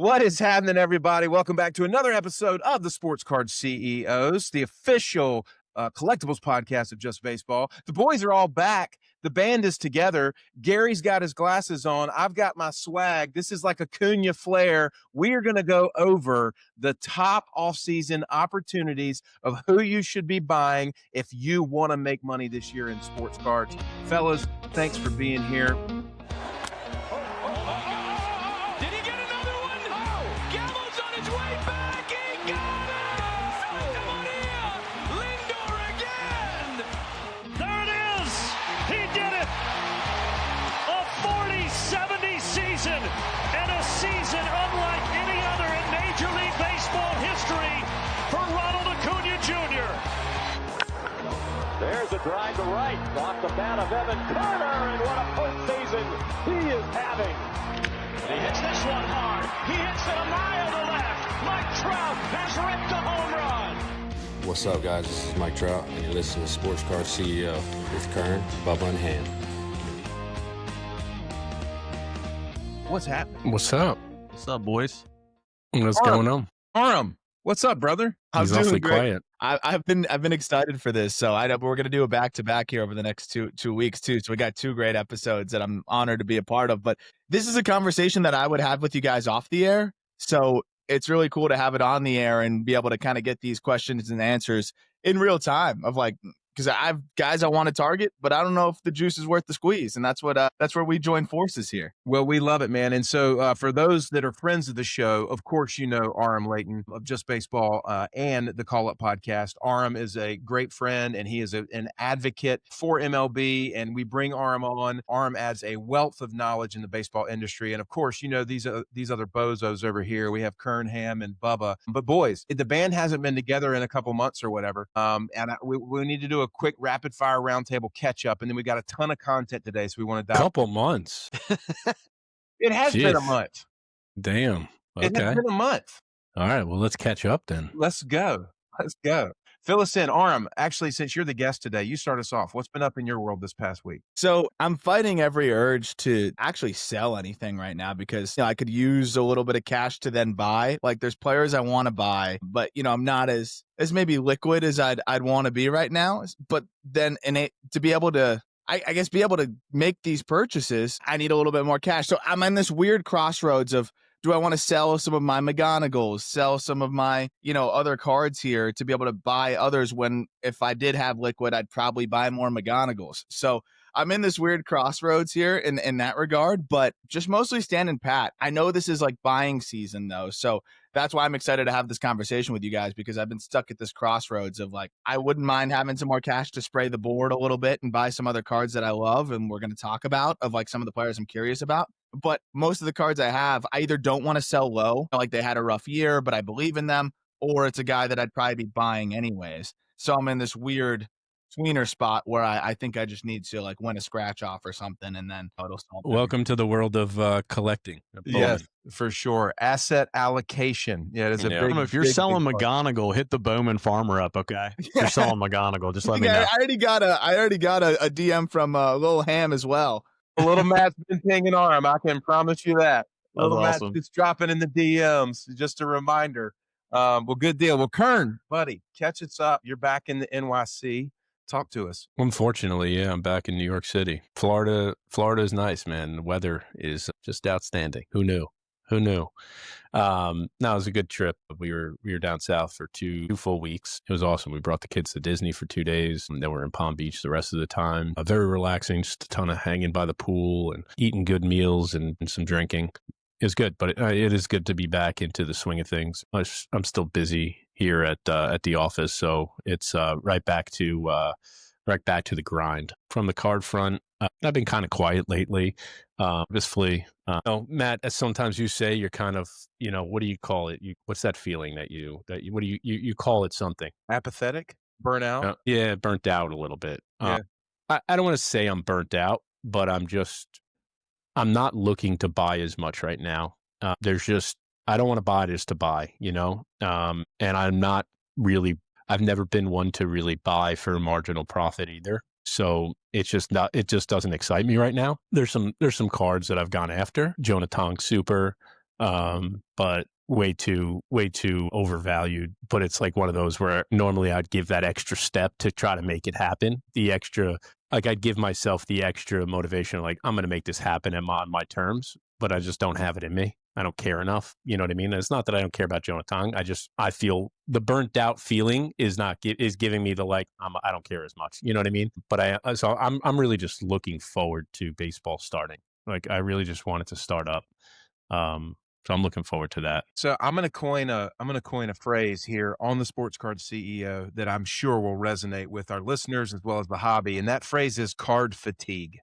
What is happening, everybody? Welcome back to another episode of the Sports Card CEOs, the official collectibles podcast of Just Baseball. The boys are all back. The band is together. Gary's got his glasses on. I've got my swag. This is like a Cunha flair. We are going to go over the top off-season opportunities of who you should be buying if you want to make money this year in sports cards. Fellas, thanks for being here. There's a drive to right, off the bat of Konnor, and what a postseason he is having. He hits this one hard. He hits it a mile to left. Mike Trout has ripped a home run. What's up, guys? This is Mike Trout, and you're listening to Sports Card CEO with Kern, Bubba, and Ham. What's happening? What's up? What's up, boys? What's going on? Aram, what's up, brother? He's awfully quiet. I've been excited for this, so we're gonna do a back-to-back here over the next two weeks too. So we got two great episodes that I'm honored to be a part of. But this is a conversation that I would have with you guys off the air, so it's really cool to have it on the air and be able to kind of get these questions and answers in real time. Of like, because I've guys I want to target, but I don't know if the juice is worth the squeeze, and that's where we join forces here. Well, we love it, man. And so for those that are friends of the show, of course, you know Aram Leighton of Just Baseball and the Call Up podcast. Aram is a great friend, and he is an advocate for MLB, and we bring Aram on. Aram adds a wealth of knowledge in the baseball industry. And of course, you know, these other bozos over here. We have Kern, Ham, and Bubba. But boys, the band hasn't been together in a couple months or whatever. We need to do a quick rapid fire roundtable catch up, and then we got a ton of content today, so we want to dive. Couple months. It has been a month. Damn. Okay. It has been a month. All right. Well, let's catch up then. Let's go. Fill us in. Aram, actually, since you're the guest today, you start us off. What's been up in your world this past week? So I'm fighting every urge to actually sell anything right now because I could use a little bit of cash to then buy. Like there's players I want to buy, but I'm not as maybe liquid as I'd want to be right now. But then to be able to, I guess, be able to make these purchases, I need a little bit more cash. So I'm in this weird crossroads of, do I want to sell some of my McGonagalls, sell some of my, other cards here to be able to buy others when if I did have liquid, I'd probably buy more McGonagalls. So I'm in this weird crossroads here in that regard, but just mostly standing pat. I know this is like buying season though. So that's why I'm excited to have this conversation with you guys, because I've been stuck at this crossroads of like, I wouldn't mind having some more cash to spray the board a little bit and buy some other cards that I love. And we're going to talk about of like some of the players I'm curious about. But most of the cards I have, I either don't want to sell low, like they had a rough year, but I believe in them, or it's a guy that I'd probably be buying anyways. So I'm in this weird tweener spot where I think I just need to like win a scratch off or something, and then it'll solve. Welcome to the world of collecting. Yes, for sure. Asset allocation. Yeah, it is a big. If you're selling McGonagall, hit the Bowman Farmer up, okay? If you're selling McGonagall, just let me know. I already got a DM from Lil Ham as well. A little Matt's been pinging Aram. I can promise you that. Little Matt's just dropping in the DMs. Just a reminder. Well, good deal. Well, Kern, buddy, catch us up. You're back in the NYC. Talk to us. Unfortunately, yeah, I'm back in New York City. Florida is nice, man. The weather is just outstanding. Who knew? No, it was a good trip. We were down south for two full weeks. It was awesome. We brought the kids to Disney for 2 days, and then we're in Palm Beach the rest of the time. Very relaxing, just a ton of hanging by the pool and eating good meals and some drinking. It was good, but it is good to be back into the swing of things. I'm still busy here at the office, so it's right back to the grind. From the card front, I've been kind of quiet lately. Obviously, Matt, as sometimes you say, you're kind of, what do you call it? What's that feeling that you call it something? Apathetic? Burnout? Yeah, burnt out a little bit. Yeah. I don't want to say I'm burnt out, but I'm not looking to buy as much right now. I don't want to buy just to buy, and I'm not really, I've never been one to really buy for marginal profit either. So it just doesn't excite me right now. There's some cards that I've gone after. Jonah Tong Super, But way too overvalued. But it's like one of those where normally I'd give that extra step to try to make it happen. The extra, like I'd give myself the extra motivation, like I'm going to make this happen on my terms, but I just don't have it in me. I don't care enough. You know what I mean? And it's not that I don't care about Jonathan. I feel the burnt out feeling is giving me the like, I don't care as much. You know what I mean? But I'm really just looking forward to baseball starting. Like I really just want it to start up. So I'm looking forward to that. So I'm going to coin a phrase here on the Sports Card CEO that I'm sure will resonate with our listeners as well as the hobby, and that phrase is card fatigue.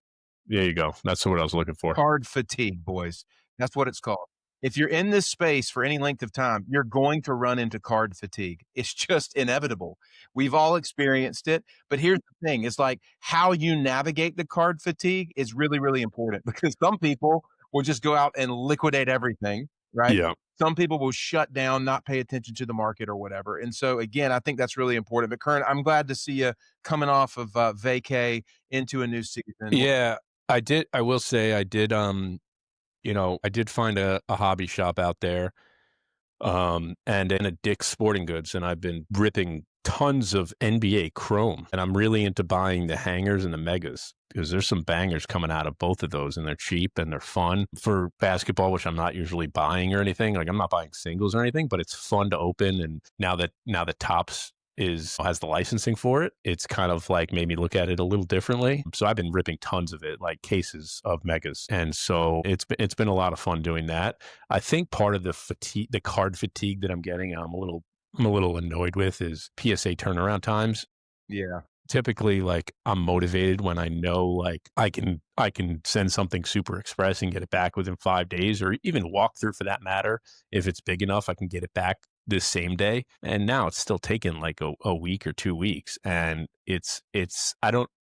There you go. That's what I was looking for. Card fatigue, boys. That's what it's called. If you're in this space for any length of time, you're going to run into card fatigue. It's just inevitable. We've all experienced it. But here's the thing. It's like how you navigate the card fatigue is really, really important because some people will just go out and liquidate everything, right? Yeah. Some people will shut down, not pay attention to the market or whatever. And so, again, I think that's really important. But, Kern, I'm glad to see you coming off of vacay into a new season. Yeah, I did. I will say I did, I did find a hobby shop out there and in a Dick's Sporting Goods, and I've been ripping tons of NBA Chrome, and I'm really into buying the hangers and the megas because there's some bangers coming out of both of those, and they're cheap and they're fun for basketball, which I'm not usually buying or anything. Like I'm not buying singles or anything, but it's fun to open. And now that Topps has the licensing for it, it's kind of like made me look at it a little differently. So I've been ripping tons of it, like cases of megas. And so it's been a lot of fun doing that. I think part of the card fatigue that I'm getting, I'm a little annoyed with is PSA turnaround times. Yeah. Typically, like I'm motivated when I know like I can send something super express and get it back within 5 days, or even walk through for that matter. If it's big enough, I can get it back this same day. And now it's still taking like a week or 2 weeks. And it's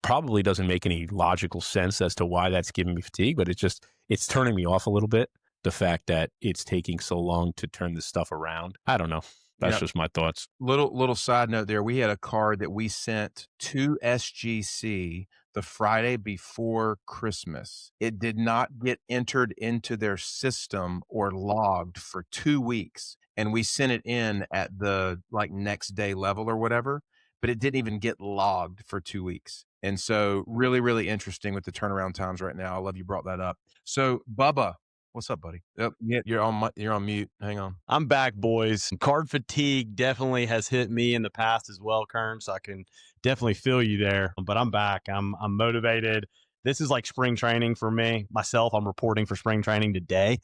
probably doesn't make any logical sense as to why that's giving me fatigue, but it's turning me off a little bit. The fact that it's taking so long to turn this stuff around. I don't know. That's just my thoughts. Little side note there. We had a card that we sent to SGC the Friday before Christmas. It did not get entered into their system or logged for 2 weeks. And we sent it in at the like next day level or whatever, but it didn't even get logged for 2 weeks. And so really, really interesting with the turnaround times right now. I love you brought that up. So Bubba, what's up, buddy? Oh, yeah, you're on mute. Hang on. I'm back, boys. Card fatigue definitely has hit me in the past as well, Kern, so I can definitely feel you there. But I'm back. I'm motivated. This is like spring training for me. Myself, I'm reporting for spring training today.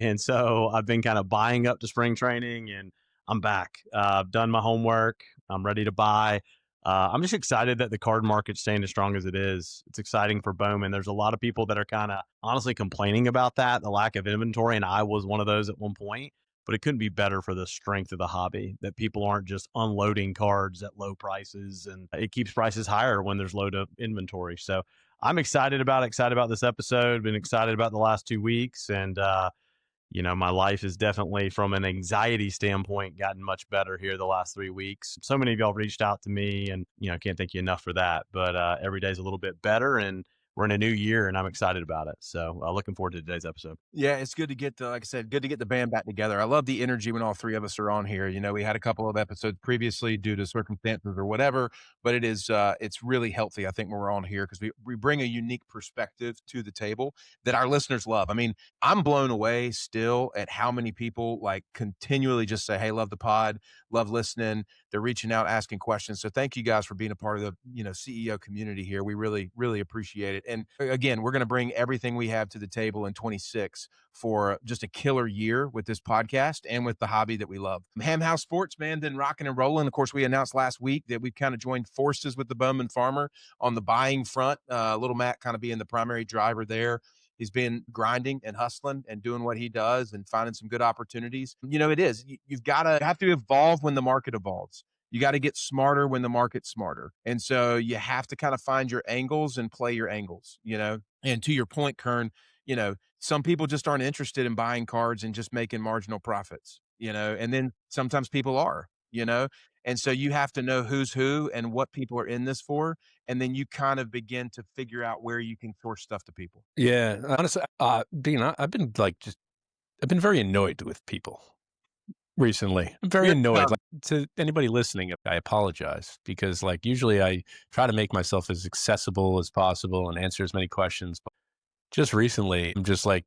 And so I've been kind of buying up to spring training, and I'm back. I've done my homework. I'm ready to buy. I'm just excited that the card market's staying as strong as it is. It's exciting for Bowman. There's a lot of people that are kind of honestly complaining about that, the lack of inventory, and I was one of those at one point. But it couldn't be better for the strength of the hobby, that people aren't just unloading cards at low prices, and it keeps prices higher when there's low inventory. So I'm excited about this episode. Been excited about the last 2 weeks, and my life is definitely, from an anxiety standpoint, gotten much better here the last 3 weeks. So many of y'all reached out to me, and, I can't thank you enough for that. But every day's a little bit better, and we're in a new year, and I'm excited about it. So looking forward to today's episode. Yeah, it's good to get like I said, good to get the band back together. I love the energy when all three of us are on here. We had a couple of episodes previously due to circumstances or whatever, but it's really healthy, I think, when we're on here because we bring a unique perspective to the table that our listeners love. I mean, I'm blown away still at how many people like continually just say, hey, love the pod, love listening. They're reaching out, asking questions. So thank you guys for being a part of the, CEO community here. We really, really appreciate it. And again, we're going to bring everything we have to the table in 26 for just a killer year with this podcast and with the hobby that we love. Ham House Sports, man, been rocking and rolling. Of course, we announced last week that we've kind of joined forces with the Bowman Farmer on the buying front. Little Matt kind of being the primary driver there. He's been grinding and hustling and doing what he does and finding some good opportunities. It is. You've got to have to evolve when the market evolves. You got to get smarter when the market's smarter. And so you have to kind of find your angles and play your angles, And to your point, Kern, some people just aren't interested in buying cards and just making marginal profits, and then sometimes people are, and so you have to know who's who and what people are in this for. And then you kind of begin to figure out where you can source stuff to people. Yeah. Honestly, Dean, I've been like just I've been very annoyed with people recently. I'm very annoyed. Like, to anybody listening, I apologize because like usually I try to make myself as accessible as possible and answer as many questions. But just recently, I'm just like,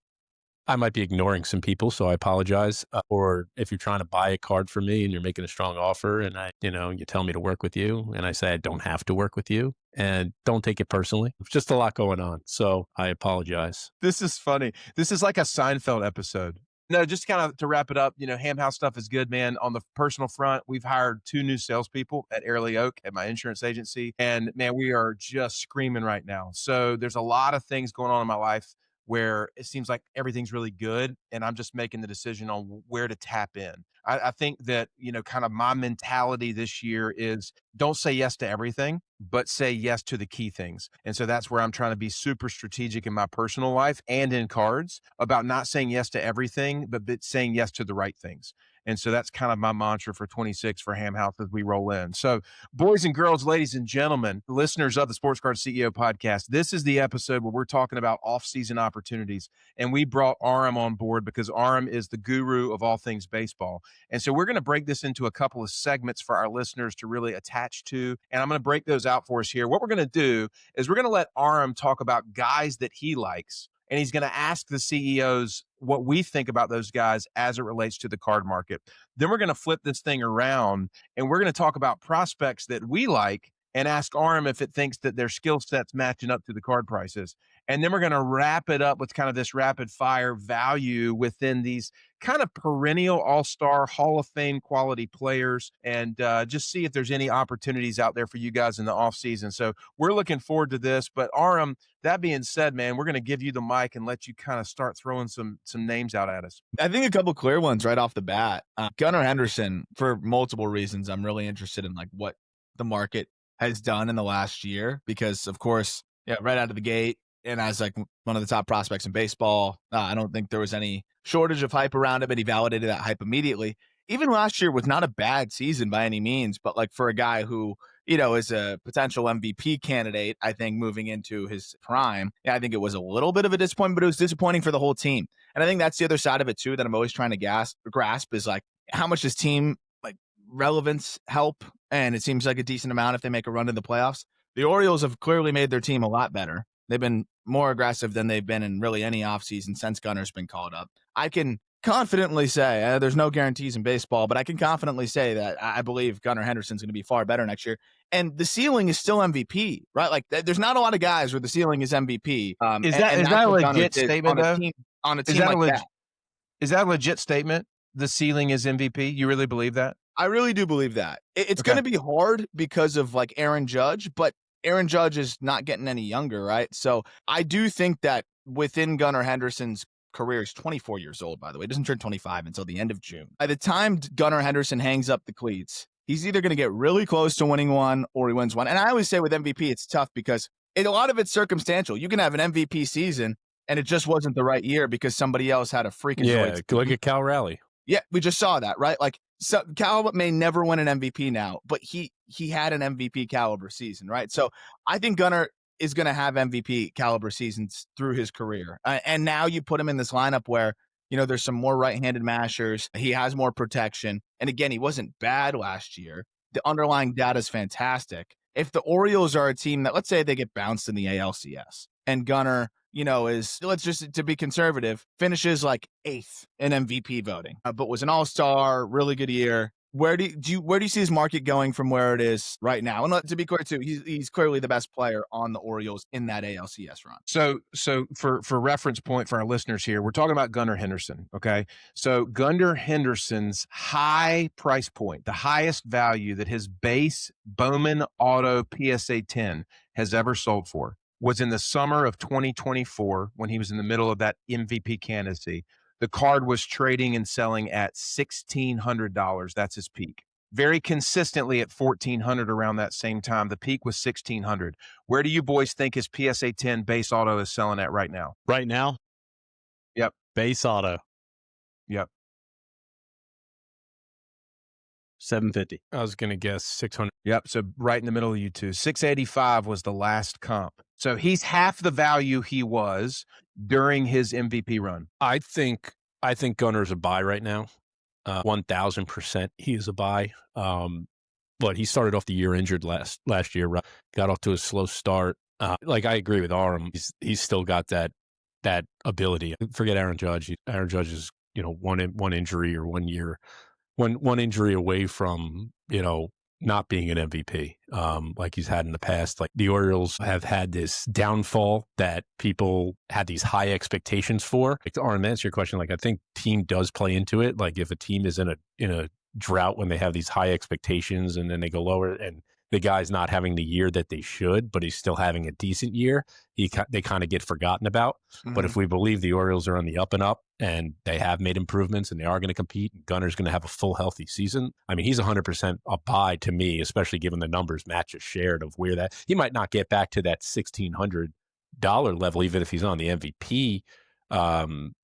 I might be ignoring some people, so I apologize. Or if you're trying to buy a card for me and you're making a strong offer and you tell me to work with you and I say I don't have to work with you, and don't take it personally. It's just a lot going on. So I apologize. This is funny. This is like a Seinfeld episode. No, just kind of to wrap it up, Ham House stuff is good, man. On the personal front, we've hired 2 new salespeople at Airlie Oak at my insurance agency. And man, we are just screaming right now. So there's a lot of things going on in my life where it seems like everything's really good. And I'm just making the decision on where to tap in. I think that, kind of my mentality this year is don't say yes to everything, but say yes to the key things. And so that's where I'm trying to be super strategic in my personal life and in cards about not saying yes to everything, but saying yes to the right things. And so that's kind of my mantra for 26 for Ham House as we roll in. So boys and girls, ladies and gentlemen, listeners of the Sports Card CEO podcast, this is the episode where we're talking about off-season opportunities. And we brought Aram on board because Aram is the guru of all things baseball. And so we're going to break this into a couple of segments for our listeners to really attach to. And I'm going to break those out for us here. What we're going to do is we're going to let Aram talk about guys that he likes. And he's going to ask the CEOs what we think about those guys as it relates to the card market. Then we're going to flip this thing around and we're going to talk about prospects that we like and ask Aram if it thinks that their skill set's matching up to the card prices. And then we're going to wrap it up with kind of this rapid fire value within these kind of perennial all-star Hall of Fame quality players and just see if there's any opportunities out there for you guys in the offseason. So we're looking forward to this. But Aram, that being said, man, we're going to give you the mic and let you kind of start throwing some names out at us. I think a couple clear ones right off the bat. Gunnar Henderson, for multiple reasons, I'm really interested in like what the market has done in the last year because, of course, right out of the gate, and as like one of the top prospects in baseball, I don't think there was any shortage of hype around him, and he validated that hype immediately. Even last year was not a bad season by any means, but like for a guy who, is a potential MVP candidate, I think moving into his prime, I think it was a little bit of a disappointment, but it was disappointing for the whole team. And I think that's the other side of it too, that I'm always trying to grasp is like, how much does team like relevance help? And it seems like a decent amount if they make a run to the playoffs. The Orioles have clearly made their team a lot better. They've been more aggressive than they've been in really any offseason since Gunnar's been called up. I can confidently say, there's no guarantees in baseball, but I can confidently say that I believe Gunnar Henderson's going to be far better next year. And the ceiling is still MVP, right? Like there's not a lot of guys where the ceiling is MVP. Is that a legit statement, though? On a team like that. Is that a legit statement? The ceiling is MVP? You really believe that? I really do believe that. It's going to be hard because of like Aaron Judge, but Aaron Judge is not getting any younger, right? So I do think that within Gunnar Henderson's career, he's 24 years old, by the way. He doesn't turn 25 until the end of June. By the time Gunnar Henderson hangs up the cleats, he's either going to get really close to winning one or he wins one. And I always say with MVP, it's tough because a lot of it's circumstantial. You can have an MVP season and it just wasn't the right year because somebody else had a freaking look at Cal Raleigh. Yeah, we just saw that, right? Like, so Cal may never win an MVP now, but he had an MVP caliber season, right? So I think Gunnar is going to have MVP caliber seasons through his career. And now you put him in this lineup where, there's some more right-handed mashers. He has more protection. And again, he wasn't bad last year. The underlying data is fantastic. If the Orioles are a team that, let's say they get bounced in the ALCS and Gunnar, is, let's just, to be conservative, finishes like 8th in MVP voting, but was an all-star, really good year. Where do you see his market going from where it is right now? And to be clear too, he's clearly the best player on the Orioles in that ALCS run. So for reference point for our listeners here, we're talking about Gunnar Henderson. Okay. So Gunnar Henderson's high price point, the highest value that his base Bowman Auto PSA 10 has ever sold for, was in the summer of 2024 when he was in the middle of that MVP candidacy. The card was trading and selling at $1,600. That's his peak. Very consistently at $1,400 around that same time. The peak was $1,600. Where do you boys think his PSA 10 base auto is selling at right now? Right now? Yep. Base auto. Yep. $750. I was going to guess 600. Yep. So right in the middle of you two. 685 was the last comp. So he's half the value he was during his MVP run. I think I think Gunner's a buy right now. 1,000% he is a buy. But he started off the year injured last year, right? Got off to a slow start. Like I agree with Aram. He's still got that ability. Forget Aaron Judge. Aaron Judge is, one injury or 1 year, one injury away from, not being an MVP, like he's had in the past. Like the Orioles have had this downfall that people had these high expectations for. Like to Aram, answer your question, like I think team does play into it. Like if a team is in a drought when they have these high expectations and then they go lower and the guy's not having the year that they should, but he's still having a decent year, they kind of get forgotten about. Mm-hmm. But if we believe the Orioles are on the up and up and they have made improvements and they are going to compete and Gunner's going to have a full healthy season, I mean, he's 100% a buy to me, especially given the numbers Matt just shared of where that he might not get back to that $1,600 level, even if he's on the MVP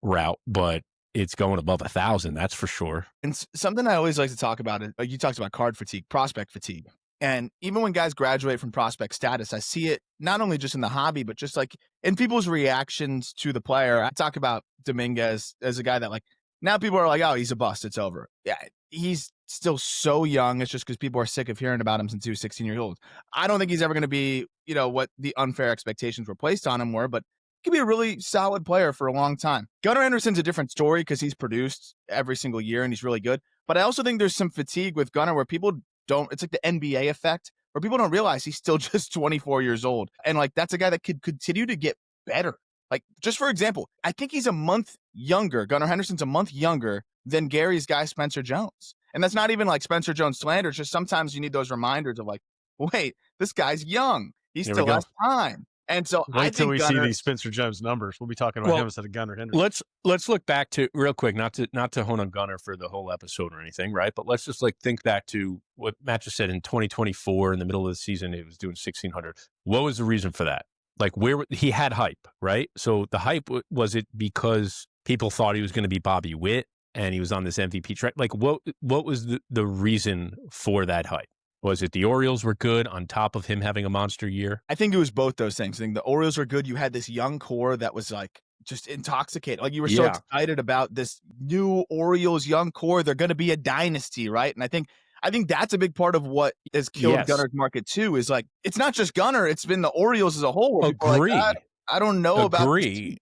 route, but it's going above 1,000, that's for sure. And something I always like to talk about is, you talked about card fatigue, prospect fatigue. And even when guys graduate from prospect status, I see it not only just in the hobby, but just like in people's reactions to the player. I talk about Dominguez as a guy that like, now people are like, oh, he's a bust, it's over. Yeah, he's still so young. It's just because people are sick of hearing about him since he was 16 years old. I don't think he's ever going to be, what the unfair expectations were placed on him were, but he could be a really solid player for a long time. Gunnar Henderson's a different story because he's produced every single year and he's really good. But I also think there's some fatigue with Gunnar where people it's like the NBA effect where people don't realize he's still just 24 years old. And like, that's a guy that could continue to get better. Like, just for example, I think he's a month younger. Gunnar Henderson's a month younger than Gary's guy, Spencer Jones. And that's not even like Spencer Jones slander. It's just sometimes you need those reminders of like, wait, this guy's young. He still has time. And so wait till we see these Spencer Jones numbers. We'll be talking about him instead of Gunnar Henderson. Let's look back to real quick, not to hone on Gunnar for the whole episode or anything, right? But let's just like think back to what Matt just said in 2024 in the middle of the season, he was doing 1,600. What was the reason for that? Like where he had hype, right? So the hype, was it because people thought he was going to be Bobby Witt and he was on this MVP track? Like what was the reason for that hype? Was it the Orioles were good on top of him having a monster year? I think it was both those things. I think the Orioles were good. You had this young core that was like just intoxicated. Like you were so excited about this new Orioles young core. They're going to be a dynasty, right? And I think that's a big part of what has killed Gunner's market too, is like, it's not just Gunnar. It's been the Orioles as a whole. Agree. Like, I don't know about this.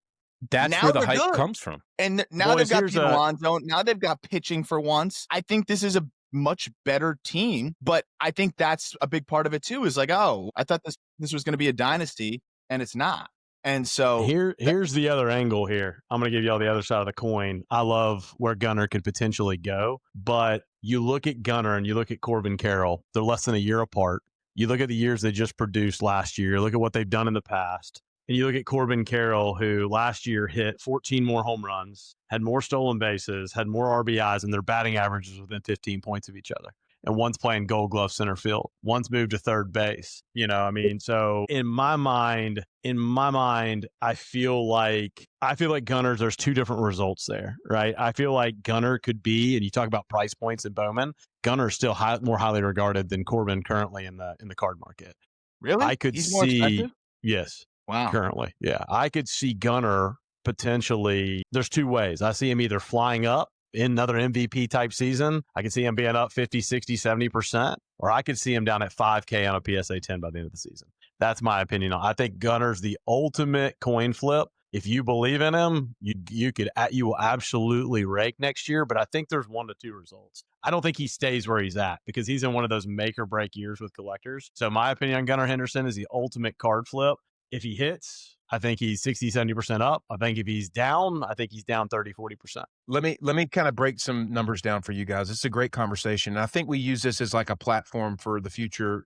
That's now where the hype comes from. And now they've got Pete Alonso. Now they've got pitching for once. I think this is a much better team, but I think that's a big part of it too, is like, oh, I thought this was going to be a dynasty and it's not. And so here's the other angle here. I'm going to give you all the other side of the coin. I love where Gunnar could potentially go, but you look at Gunnar and you look at Corbin Carroll, they're less than a year apart. You look at the years they just produced last year, look at what they've done in the past. And you look at Corbin Carroll, who last year hit 14 more home runs, had more stolen bases, had more RBIs, and their batting averages within 15 points of each other. And one's playing Gold Glove center field. One's moved to third base. So in my mind, I feel like Gunner's, there's two different results there, right? I feel like Gunnar could be, and you talk about price points in Bowman, Gunner's still more highly regarded than Corbin currently in the card market. Really? I could He's more expensive? Yes. Wow. Currently, yeah. I could see Gunnar potentially, there's two ways. I see him either flying up in another MVP type season. I could see him being up 50, 60, 70%, or I could see him down at 5K on a PSA 10 by the end of the season. That's my opinion. I think Gunnar's the ultimate coin flip. If you believe in him, you will absolutely rake next year, but I think there's 1 to 2 results. I don't think he stays where he's at because he's in one of those make or break years with collectors. So my opinion on Gunnar Henderson is the ultimate card flip. If he hits, I think he's 60, 70% up. I think if he's down, I think he's down 30, 40%. Let me kind of break some numbers down for you guys. It's a great conversation. And I think we use this as like a platform for the future,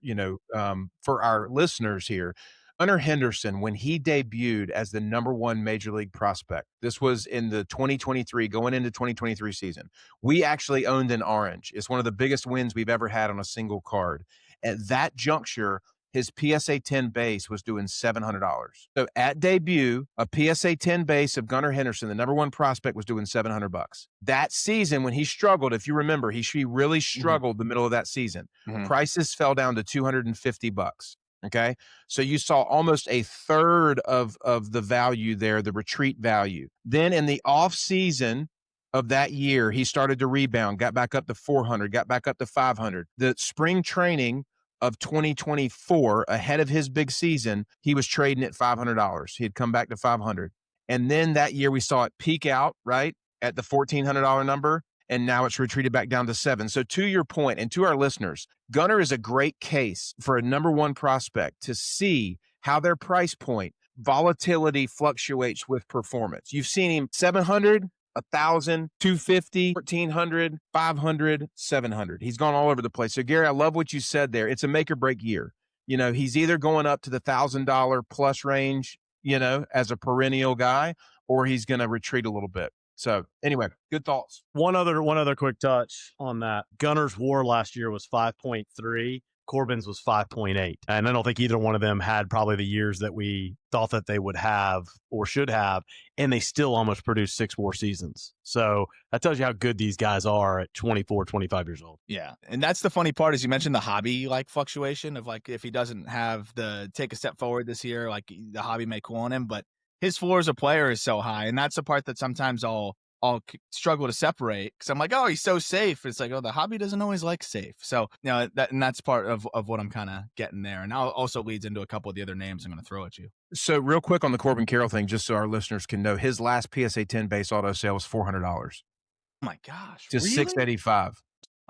for our listeners here. Gunnar Henderson, when he debuted as the #1 major league prospect, this was in the 2023, going into 2023 season. We actually owned an orange. It's one of the biggest wins we've ever had on a single card. At that juncture, his PSA 10 base was doing $700. So at debut, a PSA 10 base of Gunnar Henderson, the #1 prospect, was doing $700. That season, when he struggled, if you remember, he really struggled the middle of that season. Prices fell down to $250. Okay. So you saw almost a third of the value there, the retreat value. Then in the off season, of that year, he started to rebound, got back up to 400, got back up to 500. The spring training of 2024, ahead of his big season, he was trading at $500. He had come back to 500. And then that year we saw it peak out, right, at the $1,400 number, and now it's retreated back down to $7. So to your point, and to our listeners, Gunnar is a great case for a number one prospect to see how their price point volatility fluctuates with performance. You've seen him 700, 1,000, 250, 1,400, 500, 700. He's gone all over the place. So Gary, I love what you said there. It's a make or break year. You know, he's either going up to the $1,000 plus range, you know, as a perennial guy, or he's going to retreat a little bit. So anyway, good thoughts. One other quick touch on that. Gunnar's WAR last year was 5.3. Corbin's was 5.8. And I don't think either one of them had probably the years that we thought that they would have or should have. And they still almost produced 6 WAR seasons. So that tells you how good these guys are at 24, 25 years old. Yeah. And that's the funny part is you mentioned the hobby like fluctuation of like if he doesn't have the take a step forward this year, like the hobby may cool on him. But his floor as a player is so high. And that's the part that sometimes I'll struggle to separate because I'm like, oh, he's so safe. It's like, oh, the hobby doesn't always like safe. So, you know, that's part of what I'm kind of getting there. And also leads into a couple of the other names I'm going to throw at you. So real quick on the Corbin Carroll thing, just so our listeners can know, his last PSA 10 base auto sale was $400. Oh my gosh. To really? $685.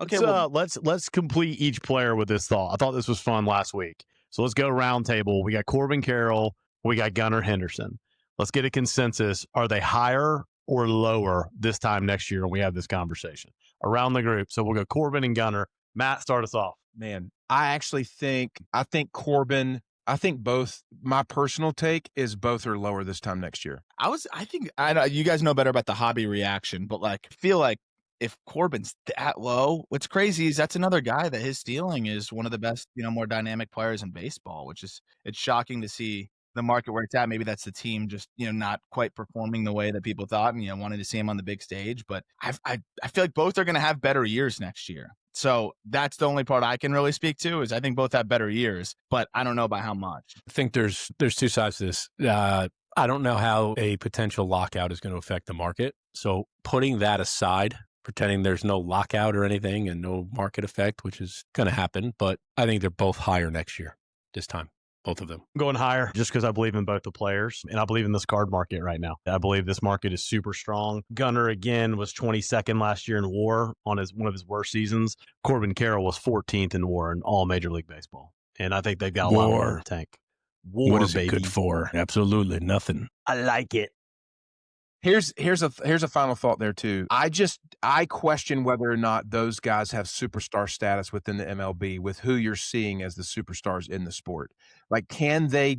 Okay, let's complete each player with this thought. I thought this was fun last week. So let's go round table. We got Corbin Carroll. We got Gunnar Henderson. Let's get a consensus. Are they higher or lower this time next year when we have this conversation around the group? So we'll go Corbin and Gunnar. Matt, start us off. Man, I think Corbin, I think both, my personal take is both are lower this time next year. I know you guys know better about the hobby reaction, but like, I feel like if Corbin's that low, what's crazy is that's another guy that his stealing is one of the best, you know, more dynamic players in baseball, which is, it's shocking to see the market where it's at. Maybe that's the team just, you know, not quite performing the way that people thought and, you know, wanted to see him on the big stage. But I feel like both are going to have better years next year. So that's the only part I can really speak to is I think both have better years, but I don't know by how much. I think there's 2 sides to this. I don't know how a potential lockout is going to affect the market. So putting that aside, pretending there's no lockout or anything and no market effect, which is going to happen, but I think they're both higher next year this time. Both of them. I'm going higher just because I believe in both the players and I believe in this card market right now. I believe this market is super strong. Gunnar, again, was 22nd last year in WAR on one of his worst seasons. Corbin Carroll was 14th in WAR in all Major League Baseball. And I think they've got a lot more in the tank. WAR, what is baby. it good for? Absolutely nothing. I like it. Here's a final thought there too. I question whether or not those guys have superstar status within the MLB with who you're seeing as the superstars in the sport. Like, can they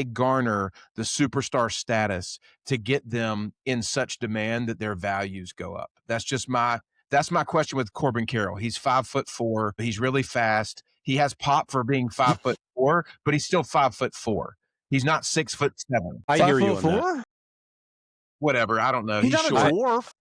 garner the superstar status to get them in such demand that their values go up? That's my question with Corbin Carroll. He's 5'4". He's really fast. He has pop for being 5'4", but he's still 5'4". He's not 6'7". I hear you on that. Whatever. I don't know. He's not short. a dwarf.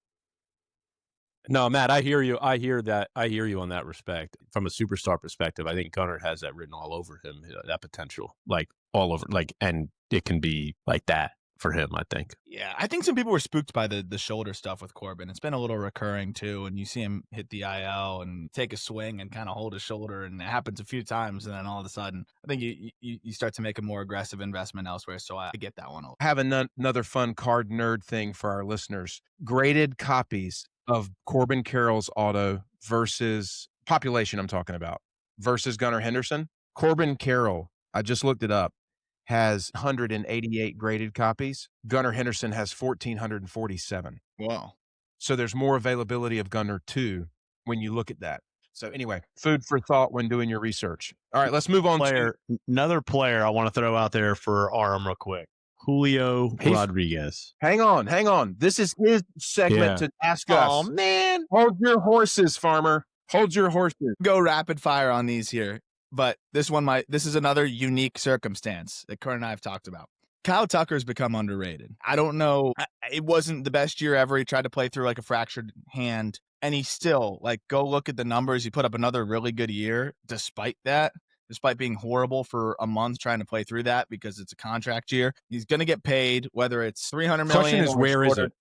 No, Matt, I hear you. I hear that. I hear you on that respect. From a superstar perspective, I think Gunnar has that written all over him, that potential, like all over, like, and it can be like that for him, I think. Yeah, I think some people were spooked by the shoulder stuff with Corbin. It's been a little recurring too, and you see him hit the IL and take a swing and kind of hold his shoulder, and it happens a few times, and then all of a sudden, I think you start to make a more aggressive investment elsewhere. So I get that one. Have another fun card nerd thing for our listeners. Graded copies of Corbin Carroll's auto versus population I'm talking about versus Gunnar Henderson. Corbin Carroll, I just looked it up, has 188 graded copies. Gunnar Henderson has 1,447. Wow. So there's more availability of Gunnar too when you look at that. So anyway, food for thought when doing your research. All right, let's move on. Another player I want to throw out there for Aram real quick. Julio Rodriguez. Hang on. This is his segment to ask us. Oh, man. Hold your horses, farmer. Hold your horses. Go rapid fire on these here. But this is another unique circumstance that Kurt and I have talked about. Kyle Tucker's become underrated. I don't know. It wasn't the best year ever. He tried to play through like a fractured hand, and he still, like, go look at the numbers. He put up another really good year despite that. Despite being horrible for a month trying to play through that because it's a contract year. He's going to get paid, whether it's $300 million. Question is, where is it?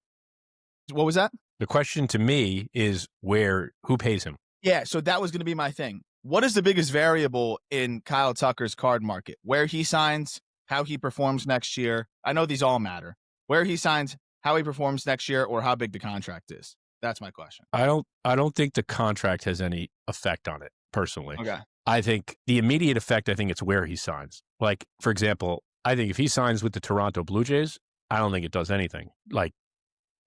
What was that? The question to me is who pays him? Yeah, so that was going to be my thing. What is the biggest variable in Kyle Tucker's card market? Where he signs, how he performs next year. I know these all matter. Where he signs, how he performs next year, or how big the contract is. That's my question. I don't think the contract has any effect on it personally. Okay. I think the immediate effect, I think it's where he signs. Like, for example, I think if he signs with the Toronto Blue Jays, I don't think it does anything. Like,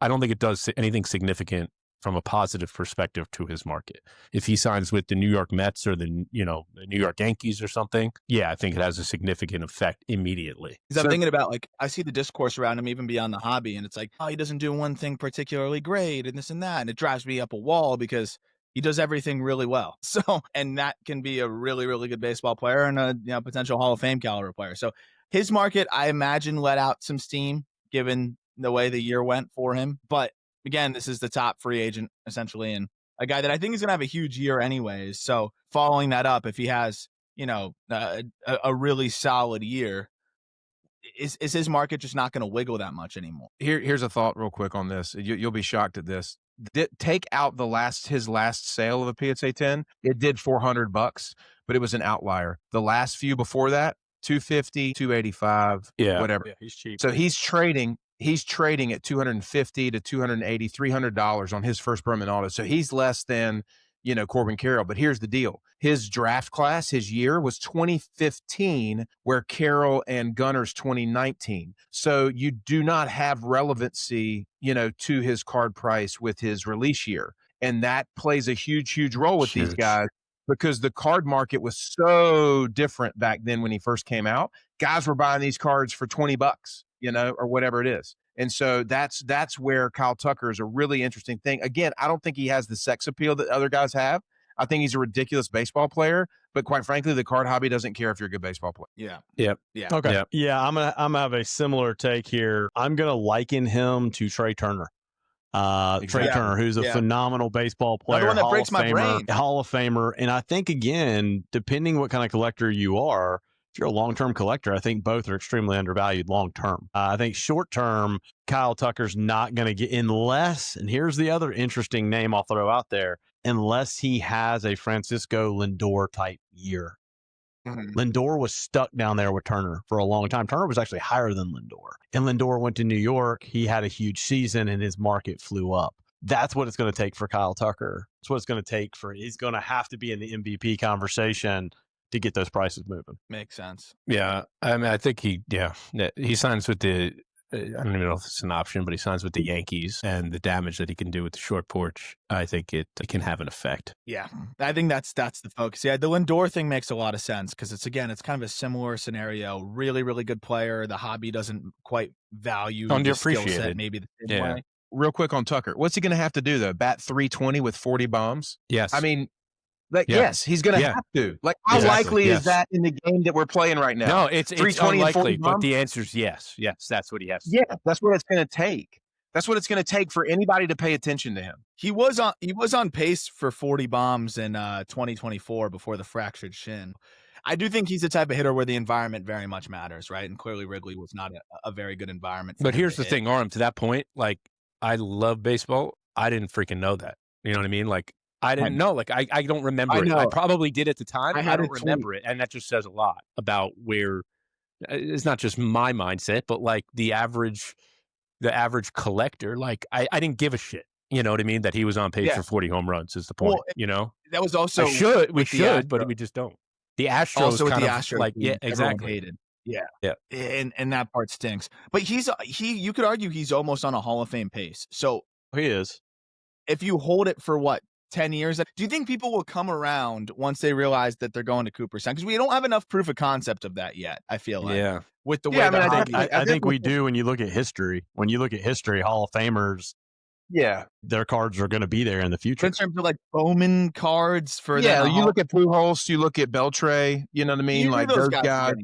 I don't think it does anything significant from a positive perspective to his market. If he signs with the New York Mets or the New York Yankees or something, yeah, I think it has a significant effect immediately. Because I'm thinking about, like, I see the discourse around him even beyond the hobby, and it's like, oh, he doesn't do one thing particularly great and this and that, and it drives me up a wall because he does everything really well. So, and that can be a really, really good baseball player and a potential Hall of Fame caliber player. So his market, I imagine, let out some steam given the way the year went for him. But again, this is the top free agent essentially, and a guy that I think is going to have a huge year anyways. So following that up, if he has, a really solid year, is his market just not going to wiggle that much anymore? Here's a thought real quick on this. You'll be shocked at this. Take out his last sale of a PSA 10. It did $400, but it was an outlier. The last few before that, 250, 285, whatever. Yeah, he's cheap. So he's trading at $250 to $280, $300 on his first permanent auto. So he's less than, Corbin Carroll. But here's the deal. His draft class, his year was 2015, where Carroll and Gunnar's 2019. So you do not have relevancy, to his card price with his release year. And that plays a huge, huge role with these guys because the card market was so different back then when he first came out. Guys were buying these cards for $20, or whatever it is. And so that's where Kyle Tucker is a really interesting thing. Again, I don't think he has the sex appeal that other guys have. I think he's a ridiculous baseball player, but quite frankly, the card hobby doesn't care if you're a good baseball player. Yeah. Yep. Yeah. Okay. Yep. Yeah, I'm gonna have a similar take here. I'm gonna liken him to Trey Turner. Trey Turner, who's a phenomenal baseball player, one that breaks my brain. Hall of Famer. And I think, again, depending what kind of collector you are, if you're a long-term collector, I think both are extremely undervalued long-term. I think short-term, Kyle Tucker's not going to get, unless, and here's the other interesting name I'll throw out there, unless he has a Francisco Lindor type year. Mm-hmm. Lindor was stuck down there with Turner for a long time. Turner was actually higher than Lindor. And Lindor went to New York. He had a huge season and his market flew up. That's what it's going to take for Kyle Tucker. That's what it's going to take he's going to have to be in the MVP conversation to get those prices moving. Makes sense. Yeah. I mean, I think he signs with I don't even know if it's an option, but he signs with the Yankees, and the damage that he can do with the short porch, I think it can have an effect. Yeah. I think that's the focus. Yeah. The Lindor thing makes a lot of sense because it's kind of a similar scenario. Really, really good player. The hobby doesn't quite value the skill set maybe the same way. Real quick on Tucker. What's he going to have to do, though? Bat 320 with 40 bombs? Yes. I mean, yes, he's going to have to. Like, how likely is that in the game that we're playing right now? No, it's unlikely, but the answer is yes. Yes, that's what he has to do. Yeah, that's what it's going to take. That's what it's going to take for anybody to pay attention to him. He was on pace for 40 bombs in 2024 before the fractured shin. I do think he's the type of hitter where the environment very much matters, right? And clearly Wrigley was not a very good environment for But him here's to the thing, Aram, to that point, like, I love baseball. I didn't freaking know that. You know what I mean? Like, I didn't know. Like, I don't remember it. I probably did at the time. I don't remember it. And that just says a lot about where it's not just my mindset, but like the average collector. Like, I didn't give a shit. You know what I mean? That he was on pace for 40 home runs is the point. Well, that was also we should, but we just don't. The Astros also with kind the of Astros, like exactly. Hated. Yeah. And that part stinks. But you could argue he's almost on a Hall of Fame pace. So he is. If you hold it for 10 years, do you think people will come around once they realize that they're going to Cooperstown? Because we don't have enough proof of concept of that yet, I feel like. With the way I think we do when you look at history. When you look at history, Hall of Famers, their cards are going to be there in the future. In terms of like Bowman cards for you look at Pujols, you look at Beltre, you know what I mean? Like those guys.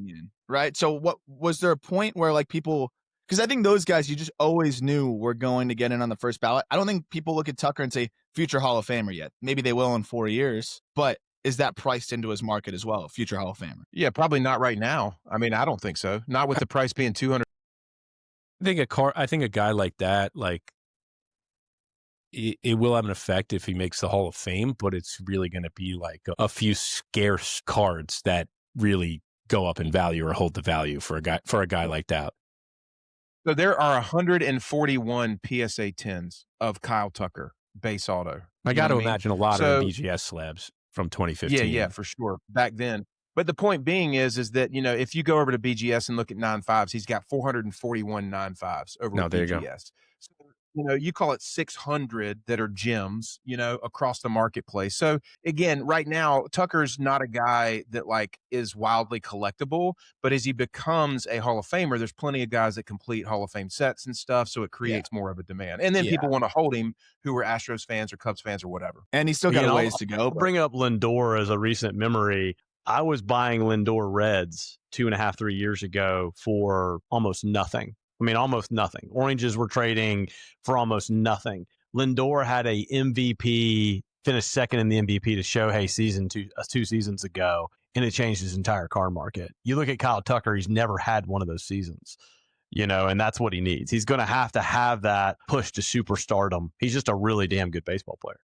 Right? So what was there a point where like people, because I think those guys you just always knew were going to get in on the first ballot. I don't think people look at Tucker and say future Hall of Famer yet. Maybe they will in 4 years, but is that priced into his market as well? Future Hall of Famer? Yeah, probably not right now. I mean, I don't think so. Not with the price being 200. I think a guy like that, like, it will have an effect if he makes the Hall of Fame, but it's really going to be like a few scarce cards that really go up in value or hold the value for a guy like that. So there are 141 PSA 10s of Kyle Tucker base auto. I got to imagine a lot of the BGS slabs from 2015. Yeah, for sure. Back then. But the point being is that, if you go over to BGS and look at 9.5s, he's got 441 9.5s over at there you go. BGS. So, you call it 600 that are gems, across the marketplace. So again, right now, Tucker's not a guy that like is wildly collectible, but as he becomes a Hall of Famer, there's plenty of guys that complete Hall of Fame sets and stuff. So it creates more of a demand. And then people want to hold him who are Astros fans or Cubs fans or whatever. And he's still got a ways to go. Bring up Lindor as a recent memory. I was buying Lindor Reds 2.5, 3 years ago for almost nothing. I mean, almost nothing. Oranges were trading for almost nothing. Lindor had a MVP, finished second in the MVP to Shohei season 2 seasons ago, and it changed his entire card market. You look at Kyle Tucker, he's never had one of those seasons, and that's what he needs. He's going to have that push to superstardom. He's just a really damn good baseball player.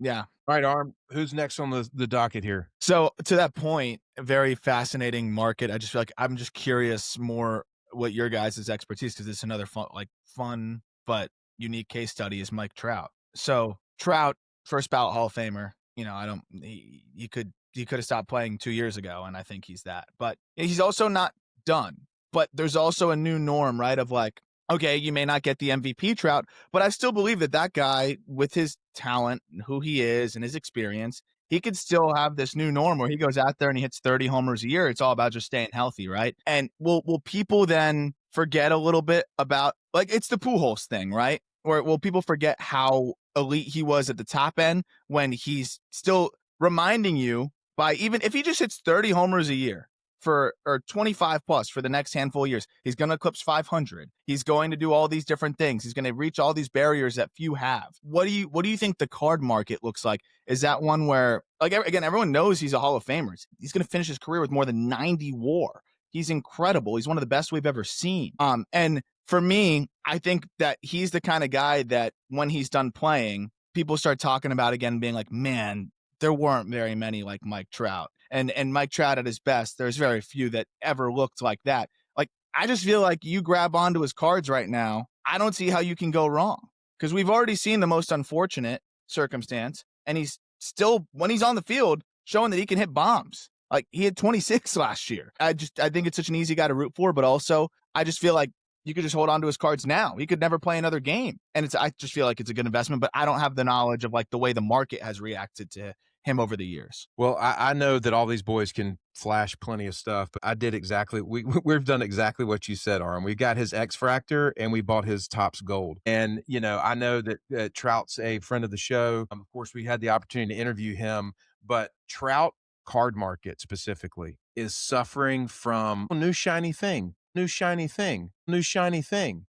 Yeah. All right, Arm, who's next on the docket here? So to that point, a very fascinating market. I just feel like I'm just curious more what your guys' expertise, because it's another fun but unique case study, is Mike Trout. So Trout, first ballot Hall of Famer. He could have stopped playing 2 years ago, and I think he's that. But he's also not done. But there's also a new norm, right? Of like, okay, you may not get the MVP Trout, but I still believe that guy, with his talent and who he is and his experience, he could still have this new norm where he goes out there and he hits 30 homers a year. It's all about just staying healthy, right? And will people then forget a little bit about, like, it's the Pujols thing, right? Or will people forget how elite he was at the top end when he's still reminding you by, even if he just hits 30 homers a year or 25 plus for the next handful of years, he's going to eclipse 500. He's going to do all these different things. He's going to reach all these barriers that few have. What do you think the card market looks like? Is that one where, like, again, everyone knows he's a Hall of Famer. He's going to finish his career with more than 90 WAR. He's incredible. He's one of the best we've ever seen. And for me, I think that he's the kind of guy that when he's done playing, people start talking about again, being like, man, there weren't very many like Mike Trout. And Mike Trout at his best, there's very few that ever looked like that. Like, I just feel like you grab onto his cards right now, I don't see how you can go wrong, because we've already seen the most unfortunate circumstance, and he's still, when he's on the field, showing that he can hit bombs. Like, he had 26 last year. I think it's such an easy guy to root for, but also I just feel like you could just hold on to his cards now. He could never play another game. And I just feel like it's a good investment, but I don't have the knowledge of like the way the market has reacted to him over the years. Well, I know that all these boys can flash plenty of stuff, but I did exactly, we've done exactly what you said, Aram. We got his X Fractor and we bought his Topps Gold. And, I know that Trout's a friend of the show. Of course, we had the opportunity to interview him, but Trout card market specifically is suffering from a new shiny thing. And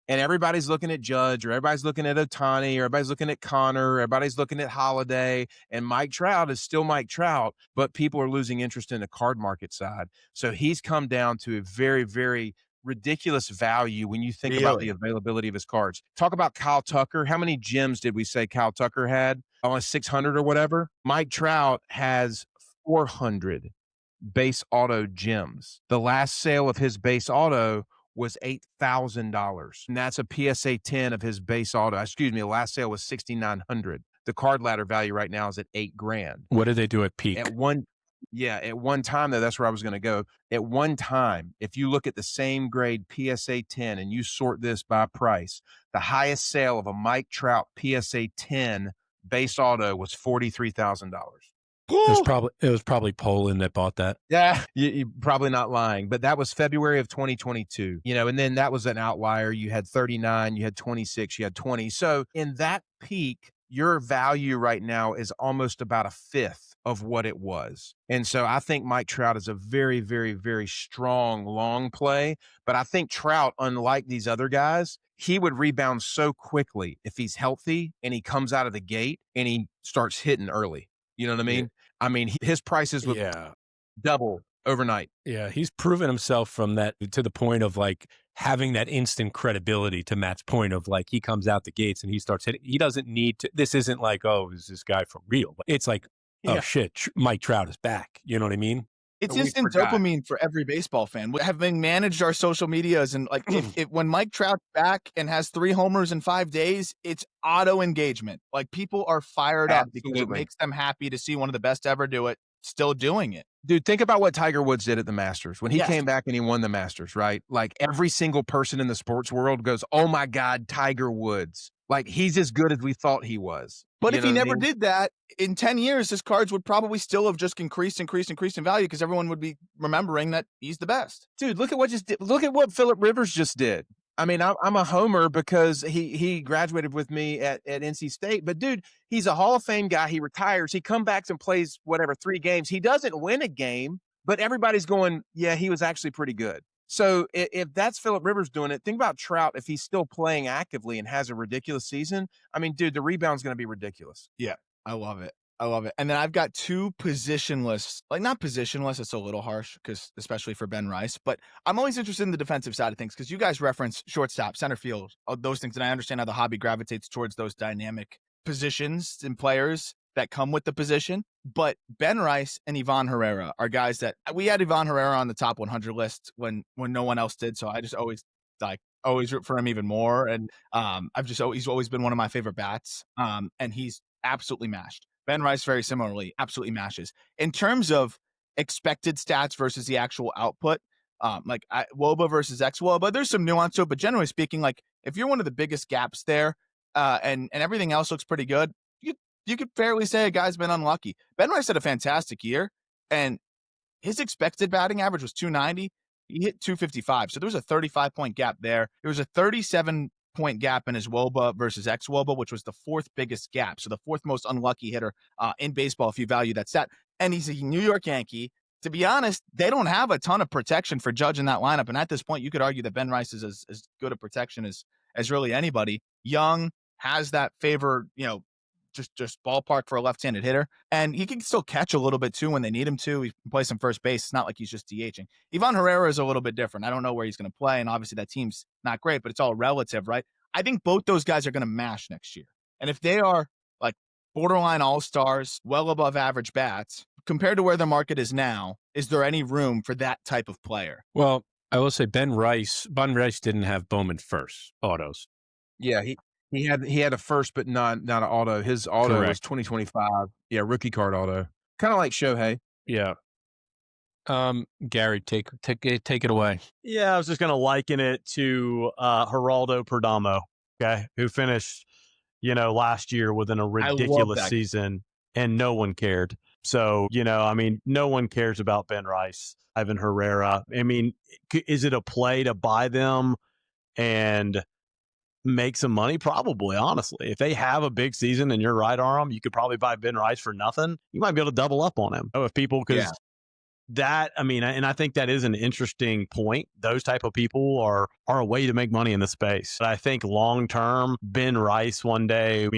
everybody's looking at Judge, or everybody's looking at Ohtani, or everybody's looking at Konnor, or everybody's looking at Holiday, and Mike Trout is still Mike Trout, but people are losing interest in the card market side. So he's come down to a very, very ridiculous value when you think about the availability of his cards. Talk about Kyle Tucker. How many gems did we say Kyle Tucker had? Almost 600 or whatever. Mike Trout has 400 base auto gems. The last sale of his base auto was $8,000. And that's a PSA 10 of his base auto. Excuse me, the last sale was $6,900. The card ladder value right now is at $8,000. What did they do at peak? At one time, though, that's where I was going to go. At one time, if you look at the same grade PSA 10 and you sort this by price, the highest sale of a Mike Trout PSA 10 base auto was $43,000. It was probably Poland that bought that. Yeah, you're probably not lying, but that was February of 2022, and then that was an outlier. You had 39, you had 26, you had 20. So in that peak, your value right now is almost about a fifth of what it was. And so I think Mike Trout is a very, very, very strong long play, but I think Trout, unlike these other guys, he would rebound so quickly if he's healthy and he comes out of the gate and he starts hitting early. You know what I mean? Yeah. I mean, his prices would double overnight. Yeah, he's proven himself from that to the point of like having that instant credibility to Matt's point of like he comes out the gates and he starts hitting. He doesn't need to. This isn't like, oh, is this guy for real? It's like, oh shit, Mike Trout is back. You know what I mean? It's We instant forgot. dopamine for every baseball fan. Having managed our social medias and like if when Mike Trout's back and has 3 homers in 5 days, it's auto engagement. Like people are fired up because it Absolutely. makes them happy to see one of the best to ever do it still doing it. Dude, think about what Tiger Woods did at the Masters when he Yes. came back and he won the Masters, right? Like every single person in the sports world goes, "Oh my God, Tiger Woods. Like he's as good as we thought he was." But You if know he what I never mean? did that, in 10 years, his cards would probably still have just increased in value because everyone would be remembering that he's the best. Dude, look at what Phillip Rivers just did. I mean, I'm a homer because he graduated with me at NC State, but dude, he's a Hall of Fame guy. He retires. He comes back and plays whatever 3 games. He doesn't win a game, but everybody's going, yeah, he was actually pretty good. So if that's Phillip Rivers doing it, think about Trout if he's still playing actively and has a ridiculous season. I mean, dude, the rebound's going to be ridiculous. Yeah, I love it. I love it. And then I've got 2 positionless, like not positionless, it's a little harsh because especially for Ben Rice, but I'm always interested in the defensive side of things because you guys reference shortstop, center field, those things. And I understand how the hobby gravitates towards those dynamic positions and players that come with the position. But Ben Rice and Ivan Herrera are guys that we had Ivan Herrera on the top 100 list when no one else did. So I just always root for him even more. And he's always been one of my favorite bats. And he's absolutely mashed. Ben Rice, very similarly, absolutely mashes. In terms of expected stats versus the actual output, WOBA versus xWOBA, there's some nuance to it, but generally speaking, like if you're one of the biggest gaps there, and everything else looks pretty good, you could fairly say a guy's been unlucky. Ben Rice had a fantastic year, and his expected batting average was 290. He hit 255, so there was a 35-point gap there. There was a 37-point gap in his WOBA versus xWOBA, which was the 4th biggest gap, so the 4th most unlucky hitter in baseball if you value that stat. And he's a New York Yankee. To be honest, they don't have a ton of protection for Judge in that lineup, and at this point, you could argue that Ben Rice is as good a protection as really anybody. Young, has that favor, just ballpark for a left-handed hitter. And he can still catch a little bit too when they need him to. He can play some first base. It's not like he's just DHing. Ivan Herrera is a little bit different. I don't know where he's going to play. And obviously that team's not great, but it's all relative, right? I think both those guys are going to mash next year. And if they are like borderline all-stars, well above average bats, compared to where the market is now, is there any room for that type of player? Well, I will say Ben Rice didn't have Bowman first autos. Yeah, he had a first, but not an auto. His auto was Correct. 2025. Yeah, rookie card auto. Kind of like Shohei. Yeah. Gary, take it away. Yeah, I was just going to liken it to Geraldo Perdomo, okay, who finished, last year within a ridiculous season, and no one cared. So, no one cares about Ben Rice, Ivan Herrera. I mean, is it a play to buy them and make some money? Probably, honestly. If they have a big season and you're right, Aram, you could probably buy Ben Rice for nothing. You might be able to double up on him. If people, because that, and I think that is an interesting point. Those type of people are a way to make money in the space. But I think long term, Ben Rice one day,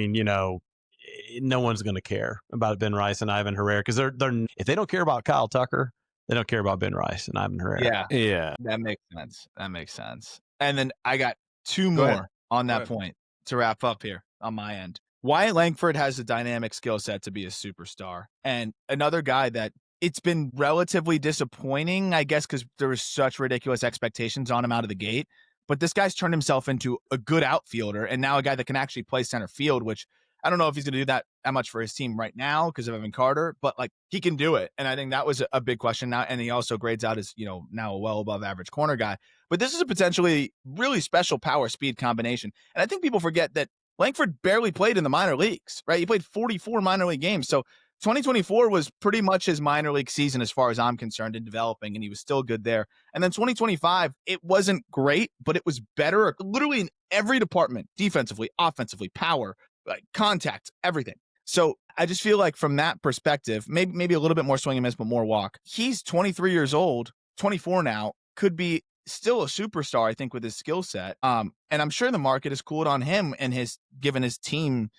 no one's going to care about Ben Rice and Ivan Herrera because they're if they don't care about Kyle Tucker, they don't care about Ben Rice and Ivan Herrera. Yeah. That makes sense. And then I got 2 more on that point to wrap up here on my end. Wyatt Langford has a dynamic skill set to be a superstar. And another guy that it's been relatively disappointing, I guess, because there was such ridiculous expectations on him out of the gate. But this guy's turned himself into a good outfielder and now a guy that can actually play center field, which I don't know if he's going to do that much for his team right now because of Evan Carter, but like he can do it. And I think that was a big question now. And he also grades out as, now a well above average corner guy. But this is a potentially really special power speed combination. And I think people forget that Langford barely played in the minor leagues, right? He played 44 minor league games. So 2024 was pretty much his minor league season as far as I'm concerned in developing, and he was still good there. And then 2025, it wasn't great, but it was better literally in every department, defensively, offensively, power, like contact, everything. So I just feel like from that perspective, maybe a little bit more swing and miss, but more walk. He's 23 years old, 24 now, could be still a superstar, I think, with his skill set. And I'm sure the market has cooled on him and given his team,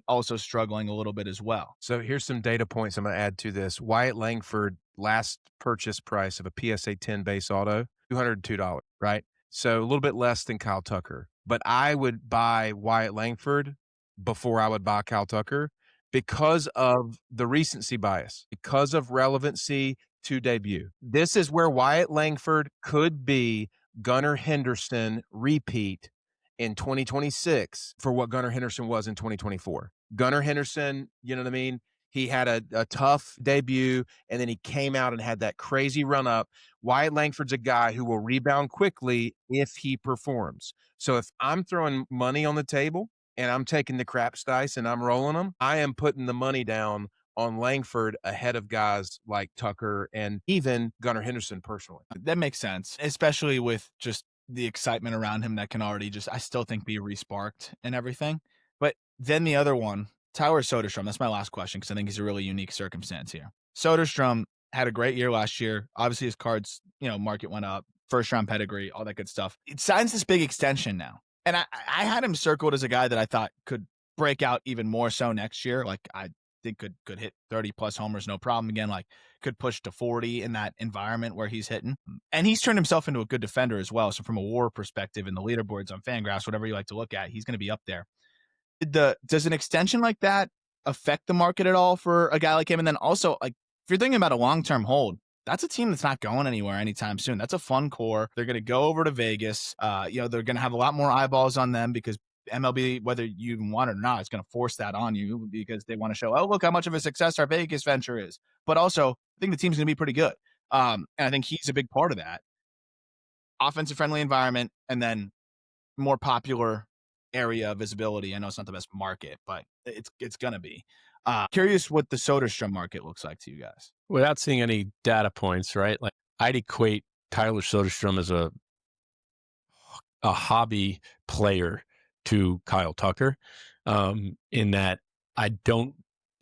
also struggling a little bit as well. So here's some data points I'm going to add to this. Wyatt Langford, last purchase price of a PSA 10 base auto, $202, right? So a little bit less than Kyle Tucker. But I would buy Wyatt Langford before I would buy Kyle Tucker because of the recency bias, because of relevancy to debut. This is where Wyatt Langford could be Gunnar Henderson repeat in 2026 for what Gunnar Henderson was in 2024. Gunnar Henderson, you know what I mean? He had a tough debut, and then he came out and had that crazy run up. Wyatt Langford's a guy who will rebound quickly if he performs. So if I'm throwing money on the table and I'm taking the craps dice and I'm rolling them, I am putting the money down on Langford ahead of guys like Tucker and even Gunnar Henderson personally. That makes sense, especially with just the excitement around him that can already just, I still think, be resparked and everything. But then the other one, Tyler Soderstrom, that's my last question because I think he's a really unique circumstance here. Soderstrom had a great year last year. Obviously, his cards, market went up, first round pedigree, all that good stuff. It signs this big extension now. And I had him circled as a guy that I thought could break out even more so next year. Like, I think could hit 30 plus homers, no problem. Again, like could push to 40 in that environment where he's hitting. And he's turned himself into a good defender as well. So from a WAR perspective in the leaderboards on Fangraphs, whatever you like to look at, he's going to be up there. Does an extension like that affect the market at all for a guy like him? And then also, like, if you're thinking about a long-term hold, that's a team that's not going anywhere anytime soon. That's a fun core. They're going to go over to Vegas. They're going to have a lot more eyeballs on them because MLB, whether you even want it or not, is going to force that on you because they want to show, oh, look how much of a success our Vegas venture is. But also, I think the team's going to be pretty good. And I think he's a big part of that. Offensive-friendly environment and then more popular area of visibility. I know it's not the best market, but it's going to be. Curious what the Soderstrom market looks like to you guys. Without seeing any data points, right? Like, I'd equate Tyler Soderstrom as a hobby player to Kyle Tucker, in that I don't,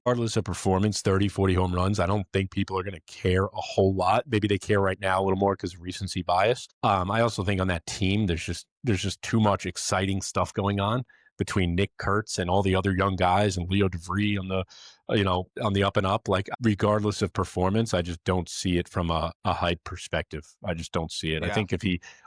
regardless of performance, 30, 40 home runs, I don't think people are going to care a whole lot. Maybe they care right now a little more because of recency bias. I also think on that team, there's just too much exciting stuff going on between Nick Kurtz and all the other young guys and Leo DeVries on the up and up. Like, regardless of performance, I just don't see it from a hype perspective. I just don't see it. Yeah. I think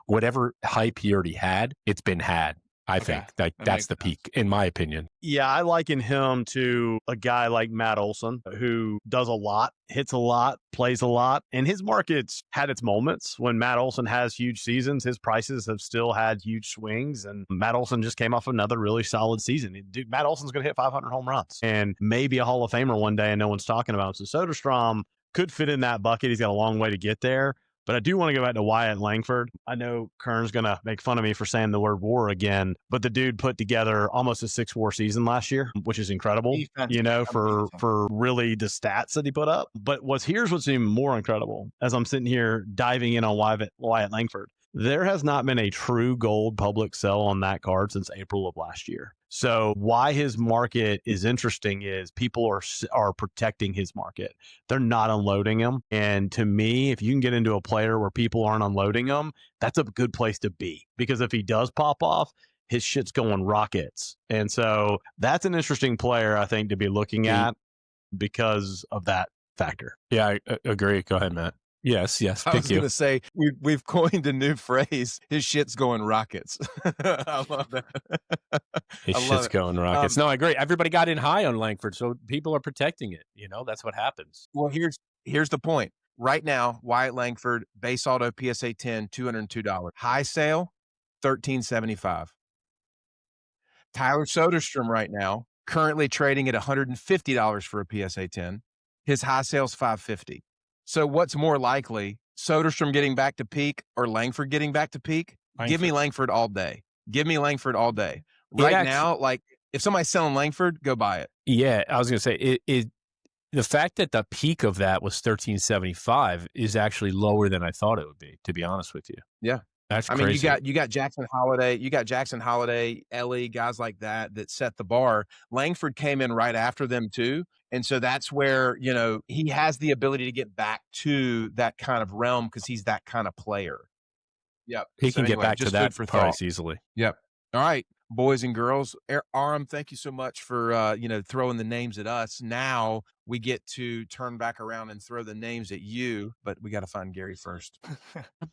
whatever hype he already had, it's been had. I think that's the peak, in my opinion. Yeah, I liken him to a guy like Matt Olson, who does a lot, hits a lot, plays a lot, and his market's had its moments. When Matt Olson has huge seasons, his prices have still had huge swings, and Matt Olson just came off another really solid season. Dude, Matt Olson's going to hit 500 home runs and maybe a Hall of Famer one day, and no one's talking about him. So Soderstrom could fit in that bucket. He's got a long way to get there. But I do want to go back to Wyatt Langford. I know Kern's going to make fun of me for saying the word WAR again, but the dude put together almost a 6 WAR season last year, which is incredible, for really the stats that he put up. But here's what's even more incredible as I'm sitting here diving in on Wyatt Langford. There has not been a true gold public sell on that card since April of last year. So why his market is interesting is people are protecting his market. They're not unloading him. And to me, if you can get into a player where people aren't unloading him, that's a good place to be. Because if he does pop off, his shit's going rockets. And so that's an interesting player, I think, to be looking at because of that factor. Yeah, I agree. Go ahead, Matt. Yes. I was going to say, we've coined a new phrase. His shit's going rockets. I love that. His shit's going rockets. No, I agree. Everybody got in high on Langford, so people are protecting it. That's what happens. Well, here's the point. Right now, Wyatt Langford, base auto PSA 10, $202. High sale, $13.75. Tyler Soderstrom right now, currently trading at $150 for a PSA 10. His high sale's $550. So what's more likely, Soderstrom getting back to peak or Langford getting back to peak? Give me Langford all day. Right now, like, if somebody's selling Langford, go buy it. Yeah, I was going to say, the fact that the peak of that was $13.75 is actually lower than I thought it would be, to be honest with you. Yeah. That's crazy. I mean, you got Jackson Holiday, Ellie, guys like that set the bar. Langford came in right after them too. And so that's where, he has the ability to get back to that kind of realm because he's that kind of player. Yep. He can get back to that price easily. Yep. All right. boys and girls. Aram, thank you so much for throwing the names at us. Now we get to turn back around and throw the names at you, but we got to find Gary first.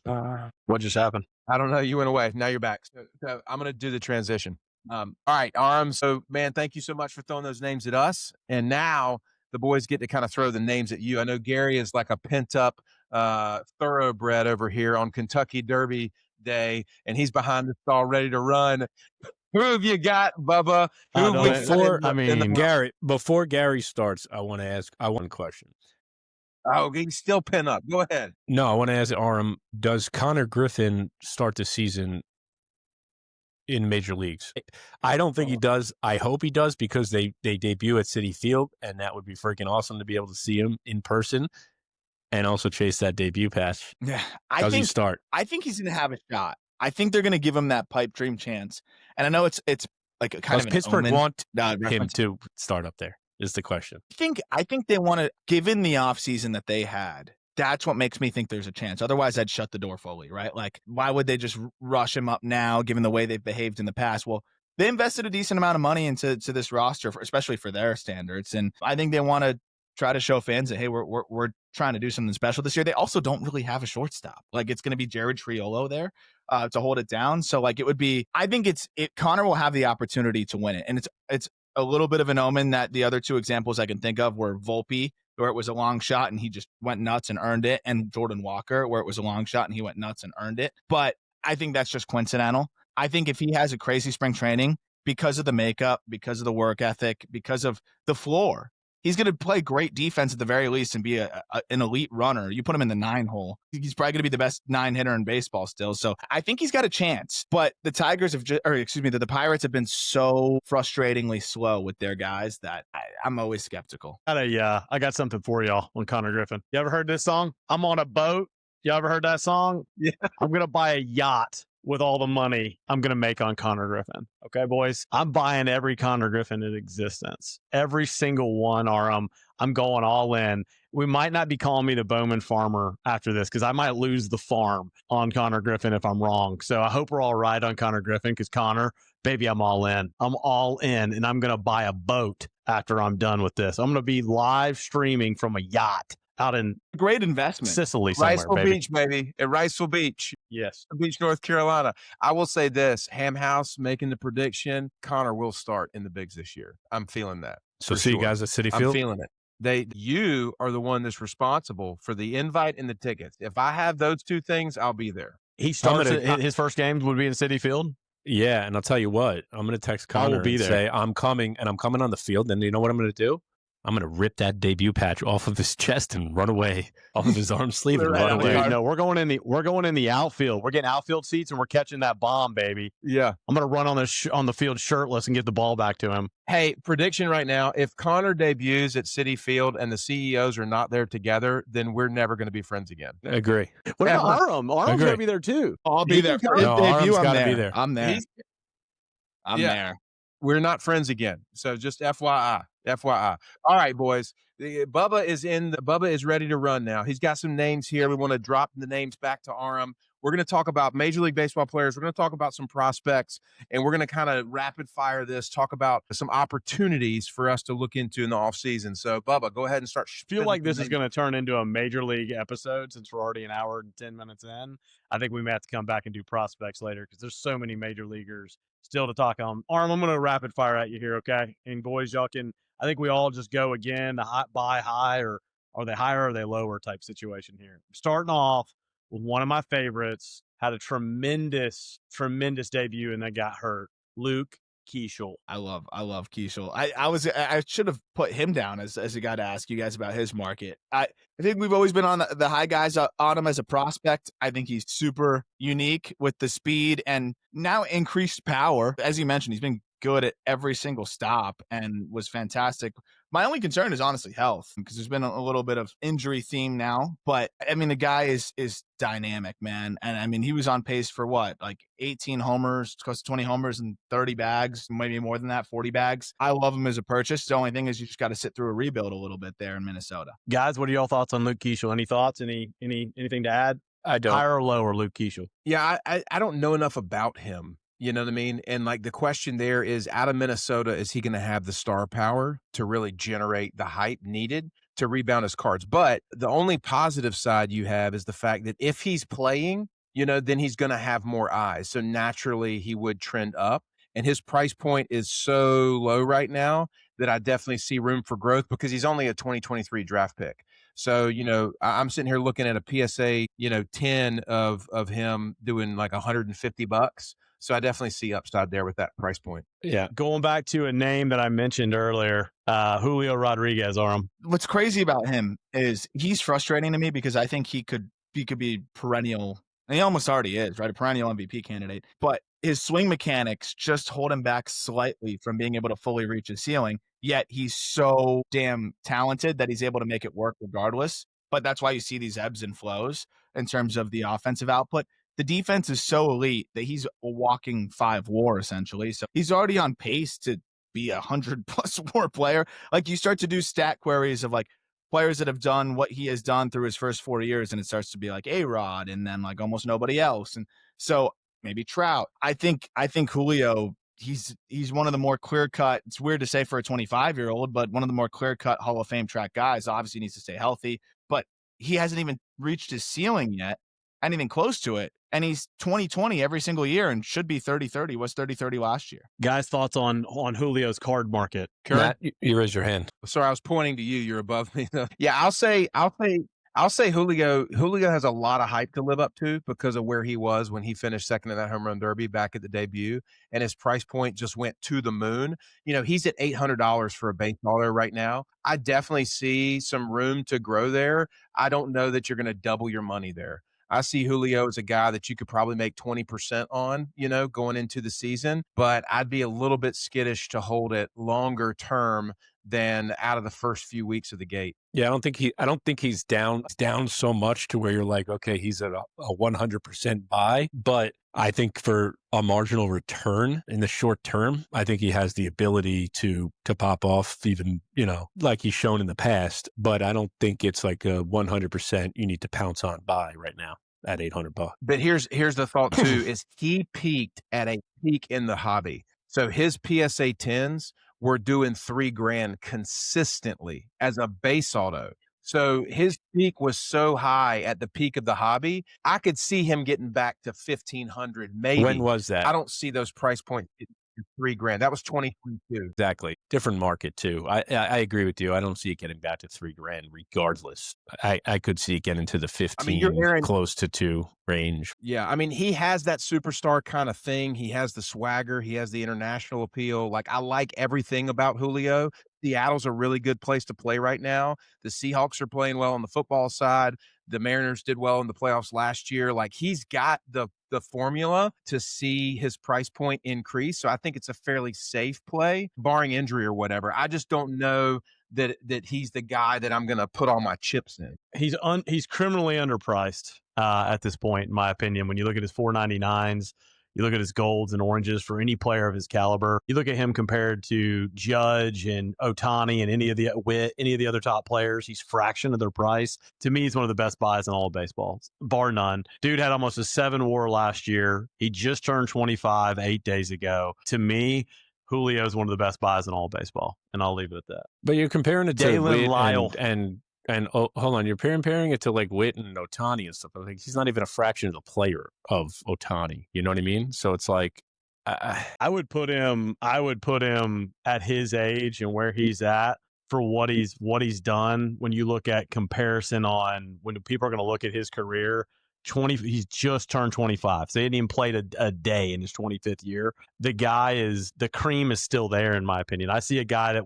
What just happened? I don't know. You went away. Now you're back. So I'm going to do the transition. All right, Aram. So, man, thank you so much for throwing those names at us. And now the boys get to kind of throw the names at you. I know Gary is like a pent-up thoroughbred over here on Kentucky Derby Day, and he's behind the stall ready to run. Who have you got, Bubba? Gary, before Gary starts, I want to ask one question. Oh, he's still pin up. Go ahead. No, I want to ask Aram, does Connor Griffin start the season in major leagues? I don't think he does. I hope he does because they debut at Citi Field, and that would be freaking awesome to be able to see him in person and also chase that debut patch. Yeah. Does he start? I think he's going to have a shot. I think they're going to give him that pipe dream chance. And I know it's like a kind of an Pittsburgh omen. want him to start up there is the question. I think they want to, given the offseason that they had, that's what makes me think there's a chance. Otherwise, I'd shut the door fully, right? Like, why would they just rush him up now, given the way they've behaved in the past? Well, they invested a decent amount of money into this roster, especially for their standards. And I think they want to try to show fans that, hey, we're trying to do something special this year. They also don't really have a shortstop. Like, it's going to be Jared Triolo there to hold it down. So, like, it would be, I think Konnor will have the opportunity to win it. And it's a little bit of an omen that the other two examples I can think of were Volpe, where it was a long shot and he just went nuts and earned it, and Jordan Walker, where it was a long shot and he went nuts and earned it. But I think that's just coincidental. I think if he has a crazy spring training, because of the makeup, because of the work ethic, because of the floor, he's going to play great defense at the very least and be an elite runner. You put him in the 9 hole, he's probably going to be the best 9 hitter in baseball still. So I think he's got a chance. But the the Pirates have been so frustratingly slow with their guys that I'm always skeptical. I got something for y'all on Connor Griffin. You ever heard this song? I'm on a boat. You ever heard that song? Yeah. I'm going to buy a yacht with all the money I'm going to make on Connor Griffin. Okay, boys? I'm buying every Connor Griffin in existence. Every single one, I'm going all in. We might not be calling me the Bowman Farmer after this because I might lose the farm on Connor Griffin if I'm wrong. So I hope we're all right on Connor Griffin because Connor, baby, I'm all in. I'm all in, and I'm going to buy a boat after I'm done with this. I'm going to be live streaming from a yacht out in great investment, Sicily somewhere, Riceville Beach, baby. At Riceville Beach. Yes. Beach, North Carolina. I will say this, Ham House making the prediction, Connor will start in the bigs this year. I'm feeling that. So see you guys at Citi Field? I'm feeling it. You are the one that's responsible for the invite and the tickets. If I have those two things, I'll be there. He starts his first game would be in Citi Field? Yeah, and I'll tell you what, I'm going to text Connor and say, I'm coming, and I'm coming on the field, and you know what I'm going to do? I'm going to rip that debut patch off of his chest and run away off of his arm sleeve and run away. Dude, no, we're going in the outfield. We're getting outfield seats and we're catching that bomb, baby. Yeah. I'm going to run on the field shirtless and get the ball back to him. Hey, prediction right now, if Connor debuts at Citi Field and the CEOs are not there together, then we're never going to be friends again. Agree. What about Aram? Aram's going to be there too. I'll be there. For his debut, I'm there. I'm there. I'm there. We're not friends again. So just FYI. FYI. All right, boys. Bubba is ready to run now. He's got some names here. We want to drop the names back to Aram. We're going to talk about Major League Baseball players. We're going to talk about some prospects, and we're going to kind of rapid fire this, talk about some opportunities for us to look into in the offseason. So, Bubba, go ahead and start. I feel like this is going to turn into a Major League episode since we're already an hour and 10 minutes in. I think we may have to come back and do prospects later because there's so many Major Leaguers still to talk on. Aram, I'm going to rapid fire at you here, okay? And boys, y'all can – I think we all just go again, buy high, or are they higher or are they lower type situation here. Starting off with one of my favorites, had a tremendous debut and then got hurt. Luke Keeschel. I love Keeschel. I should have put him down as a guy to ask you guys about his market. I think we've always been on the high guys on him as a prospect. I think he's super unique with the speed and now increased power. As you mentioned, he's been good at every single stop and was fantastic. My only concern is honestly health because there's been a little bit of injury theme now, but I mean, the guy is dynamic, man. And I mean, he was on pace for what, like 18 homers, close to 20 homers and 30 bags, maybe more than that, 40 bags. I love him as a purchase. The only thing is you just got to sit through a rebuild a little bit there in Minnesota. Guys, what are y'all thoughts on Luke Keeschel? Any thoughts? Anything to add? I don't. Higher or lower, Luke Keeschel? Yeah, I don't know enough about him You know what I mean? And like the question there is out of Minnesota, is he going to have the star power to really generate the hype needed to rebound his cards? But the only positive side you have is the fact that if he's playing, then he's going to have more eyes. So naturally he would trend up. And his price point is so low right now that I definitely see room for growth because he's only a 2023 draft pick. So, I'm sitting here looking at a PSA, 10 of him doing like $150. So I definitely see upside there with that price point. Yeah. Going back to a name that I mentioned earlier, Julio Rodriguez, Aram. What's crazy about him is he's frustrating to me because I think he could be perennial, and he almost already is, right? A perennial MVP candidate. But his swing mechanics just hold him back slightly from being able to fully reach his ceiling. Yet he's so damn talented that he's able to make it work regardless. But that's why you see these ebbs and flows in terms of the offensive output. The defense is so elite that he's a walking 5 WAR essentially. So he's already on pace to be 100+ WAR player. Like you start to do stat queries of like players that have done what he has done through his first 4 years, and it starts to be like A-Rod and then like almost nobody else. And so maybe Trout. I think Julio, he's one of the more clear-cut, it's weird to say for a 25-year-old, but one of the more clear-cut Hall of Fame track guys. Obviously needs to stay healthy, but he hasn't even reached his ceiling yet, anything close to it. And he's 20-20 every single year and should be 30-30. Was 30-30 last year. Guys, thoughts on Julio's card market? Matt, you raise your hand. Sorry, I was pointing to you. You're above me. Yeah, I'll say Julio. Julio has a lot of hype to live up to because of where he was when he finished second in that home run derby back at the debut, and his price point just went to the moon. He's at $800 for a baseballer right now. I definitely see some room to grow there. I don't know that you're going to double your money there. I see Julio as a guy that you could probably make 20% on, going into the season, but I'd be a little bit skittish to hold it longer term than out of the first few weeks of the gate. Yeah, I don't think he's down so much to where you're like, okay, he's at a 100% buy, but I think for a marginal return in the short term, I think he has the ability to pop off even, like he's shown in the past, but I don't think it's like a 100% you need to pounce on buy right now at $800. But here's the thought too, is he peaked at a peak in the hobby. So his PSA 10s were doing $3,000 consistently as a base auto. So his peak was so high at the peak of the hobby, I could see him getting back to 1,500 maybe. When was that? I don't see those price points $3,000. That was 2022. Exactly. Different market too. I agree with you. I don't see it getting back to $3,000 regardless. I could see it getting to the 15, close to 2 range. Yeah. I mean, he has that superstar kind of thing. He has the swagger. He has the international appeal. Like I like everything about Julio. Seattle's a really good place to play right now. The Seahawks are playing well on the football side. The Mariners did well in the playoffs last year. Like he's got the formula to see his price point increase. So I think it's a fairly safe play, barring injury or whatever. I just don't know that he's the guy that I'm going to put all my chips in. He's criminally underpriced at this point, in my opinion. When you look at his 499s, you look at his golds and oranges for any player of his caliber. You look at him compared to Judge and Ohtani and any of the other top players. He's fraction of their price. To me, he's one of the best buys in all of baseball, bar none. Dude had almost a 7 WAR last year. He just turned 25 8 days ago. To me, Julio is one of the best buys in all of baseball, and I'll leave it at that. But you're comparing it to Dalen Lyle and hold on, you're comparing it to like Witt and Ohtani and stuff. I think he's not even a fraction of the player of Ohtani. You know what I mean? So it's like I would put him at his age and where he's at for what he's done. When you look at comparison on when people are going to look at his career, he's just turned 25. So he hadn't even played a day in his 25th year. The cream is still there, in my opinion. I see a guy that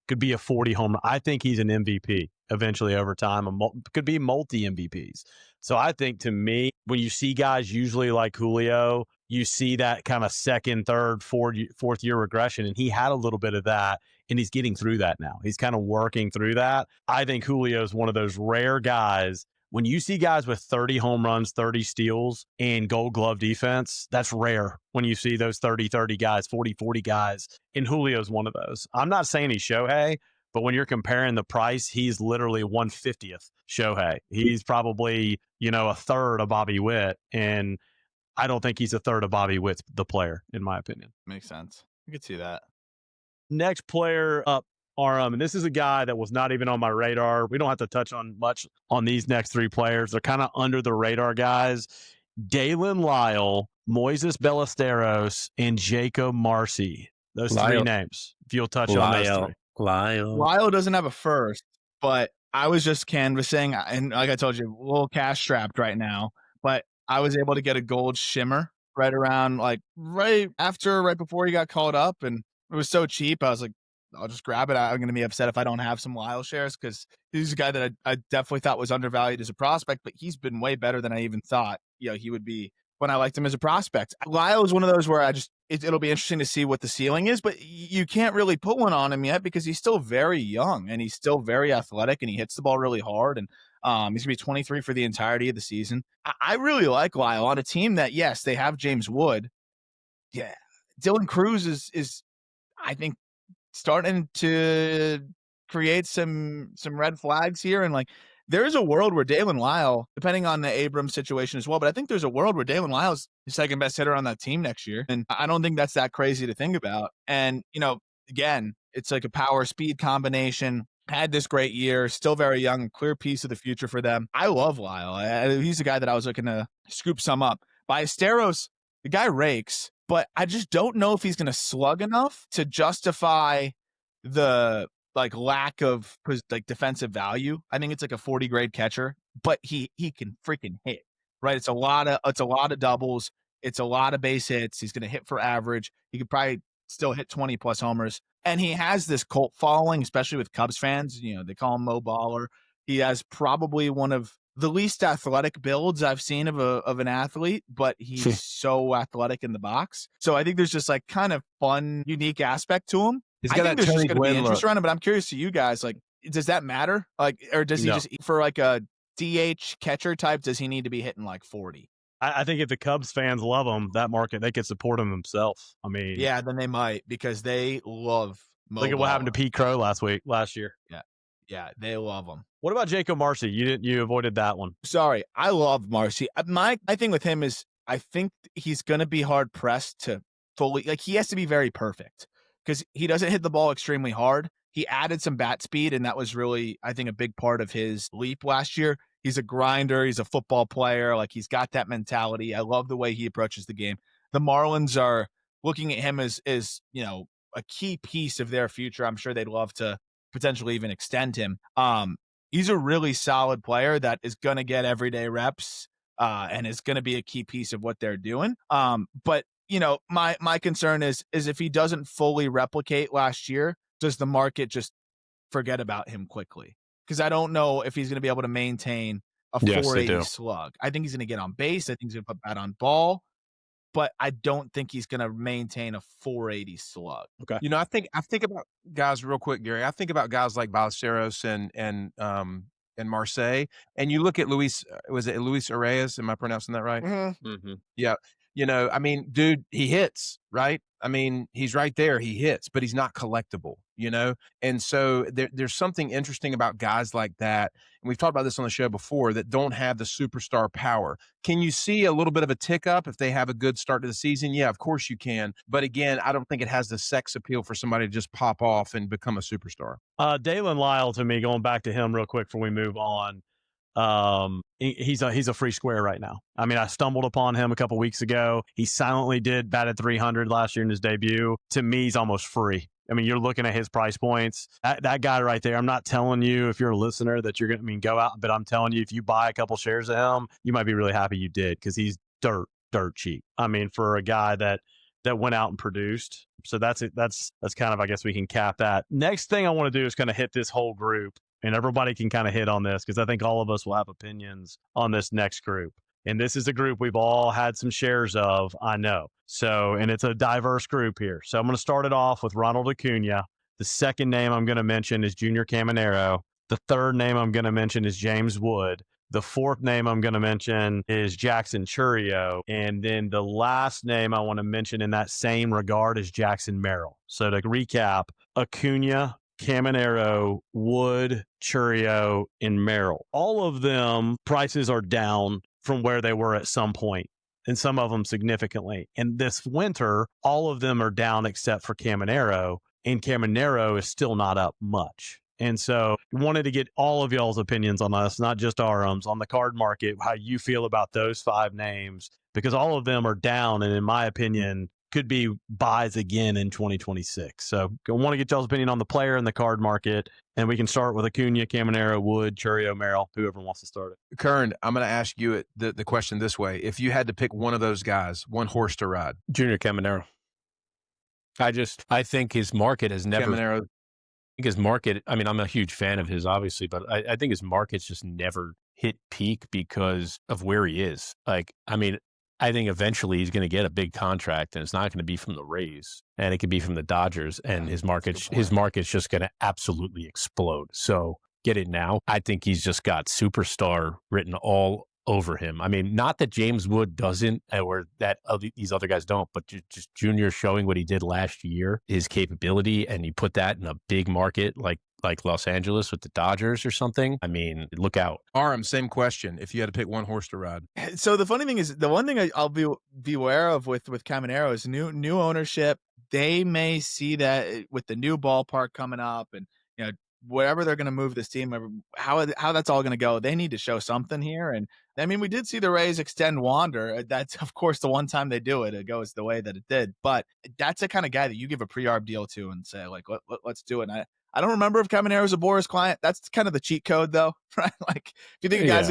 could be a 40 home run. I think he's an MVP eventually over time. Could be multi MVPs. So I think, to me, when you see guys usually like Julio, you see that kind of second, third, fourth year regression, and he had a little bit of that, and he's getting through that now. He's kind of working through that. I think Julio is one of those rare guys. When you see guys with 30 home runs, 30 steals, and Gold Glove defense, that's rare. When you see those 30 guys, 40 guys, and Julio's one of those. I'm not saying he's Shohei, but when you're comparing the price, he's literally 1/50th Shohei. He's probably, a third of Bobby Witt. And I don't think he's a third of Bobby Witt's the player, in my opinion. Makes sense. I could see that. Next player up, Aram, and this is a guy that was not even on my radar. We don't have to touch on much on these next three players. They're kind of under the radar guys. Dalen Lyle, Moises Ballesteros, and Jacob Marcy. Those three names. If you'll touch on those three. Lyle doesn't have a first, but I was just canvassing, and like I told you, a little cash strapped right now, but I was able to get a gold shimmer right around, like right before he got called up, and it was so cheap. I was like, I'll just grab it. I'm going to be upset if I don't have some Lyle shares, because he's a guy that I definitely thought was undervalued as a prospect, but he's been way better than I even thought he would be when I liked him as a prospect. Lyle is one of those where it'll be interesting to see what the ceiling is, but you can't really put one on him yet because he's still very young and he's still very athletic and he hits the ball really hard. And he's going to be 23 for the entirety of the season. I really like Lyle on a team that, yes, they have James Wood. Yeah. Dylan Cruz is I think, starting to create some red flags here. And like, there's a world where Dalen Lyle, depending on the Abrams situation as well, but I think there's a world where Dalen Lyle's the second best hitter on that team next year. And I don't think that's that crazy to think about. And, again, it's like a power speed combination. Had this great year, still very young, clear piece of the future for them. I love Lyle. He's the guy that I was looking to scoop some up. Ballesteros, the guy rakes, but I just don't know if he's going to slug enough to justify the lack of defensive value. I think it's like a 40 grade catcher, but he can freaking hit, right? It's a lot of doubles. It's a lot of base hits. He's going to hit for average. He could probably still hit 20 plus homers. And he has this cult following, especially with Cubs fans. They call him Mo Baller. He has probably one of the least athletic builds I've seen of an athlete, but he's so athletic in the box. So I think there's just kind of fun, unique aspect to him. He's got that Tony Gwynn interest around him, but I'm curious to you guys, does that matter? Or does he just, for a DH catcher type, does he need to be hitting 40? I think if the Cubs fans love him, that market, they could support him themselves. I mean, yeah, then they might, because they love Mo Look at what happened to Pete Crow last year. Yeah, they love him. What about Jacob Marcy? You avoided that one. Sorry, I love Marcy. My thing with him is I think he's going to be hard pressed to fully, he has to be very perfect because he doesn't hit the ball extremely hard. He added some bat speed, and that was really, I think, a big part of his leap last year. He's a grinder. He's a football player. He's got that mentality. I love the way he approaches the game. The Marlins are looking at him as a key piece of their future. I'm sure they'd love to potentially even extend him. He's a really solid player that is going to get everyday reps and is going to be a key piece of what they're doing. But my concern is if he doesn't fully replicate last year, does the market just forget about him quickly? Because I don't know if he's going to be able to maintain a 480 slug. I think he's going to get on base. I think he's going to put bat on ball. But I don't think he's going to maintain a 480 slug. Okay. I think about guys real quick, Gary. I think about guys like Ballesteros and Marseille, and you look at Luis Arias. Am I pronouncing that right? Mm-hmm. Mm-hmm. Yeah. I mean, dude, he hits, right? I mean, he's right there. He hits, but he's not collectible, And so there's something interesting about guys like that. And we've talked about this on the show before, that don't have the superstar power. Can you see a little bit of a tick up if they have a good start to the season? Yeah, of course you can. But again, I don't think it has the sex appeal for somebody to just pop off and become a superstar. Dalen Lyle, to me, going back to him real quick before we move on, he's a free square right now. I mean, I stumbled upon him a couple weeks ago. He silently batted 300 last year in his debut. To me, he's almost free. I mean, you're looking at his price points. That guy right there, I'm not telling you if you're a listener that you're going to go out, but I'm telling you, if you buy a couple shares of him, you might be really happy you did, because he's dirt cheap. I mean, for a guy that went out and produced. So that's it. That's kind of, I guess we can cap that. Next thing I want to do is kind of hit this whole group, and everybody can kind of hit on this, because I think all of us will have opinions on this next group. And this is a group we've all had some shares of, I know. So, and it's a diverse group here. So I'm going to start it off with Ronald Acuna. The second name I'm going to mention is Junior Caminero. The third name I'm going to mention is James Wood. The fourth name I'm going to mention is Jackson Chourio. And then the last name I want to mention in that same regard is Jackson Merrill. So to recap, Acuna, Caminero, Wood, Chourio, and Merrill. All of them, prices are down from where they were at some point and some of them significantly. And this winter, all of them are down except for Caminero, and Caminero is still not up much. And so we wanted to get all of y'all's opinions on us, not just Aram's, on the card market, how you feel about those 5 names, because all of them are down, and in my opinion, could be buys again in 2026. So I want to get y'all's opinion on the player and the card market, and we can start with Acuna, Caminero, Wood, Churio, Merrill, whoever wants to start it. Kern, I'm going to ask you the question this way. If you had to pick one of those guys, one horse to ride. Junior Caminero. I think his market has never... Caminero. I think his market, I mean, I'm a huge fan of his, obviously, but I think his market's just never hit peak because of where he is. Like, I mean, I think eventually he's going to get a big contract, and it's not going to be from the Rays, and it could be from the Dodgers, and his market's just going to absolutely explode. So get it now. I think he's just got superstar written all over him. I mean, not that James Wood doesn't, or that these other guys don't, but just Junior showing what he did last year, his capability, and you put that in a big market like Los Angeles with the Dodgers or something. I mean, look out. Aram, same question. If you had to pick one horse to ride. So the funny thing is, the one thing I'll be aware of with Caminero is new ownership. They may see that with the new ballpark coming up, and wherever they're going to move this team, how that's all going to go, they need to show something here. And I mean, we did see the Rays extend Wander. That's, of course, the one time they do it, it goes the way that it did. But that's the kind of guy that you give a pre-arb deal to and say, like, let's do it. And I don't remember if Caminero's a Boras client. That's kind of the cheat code, though, right? Like, if you think a guy's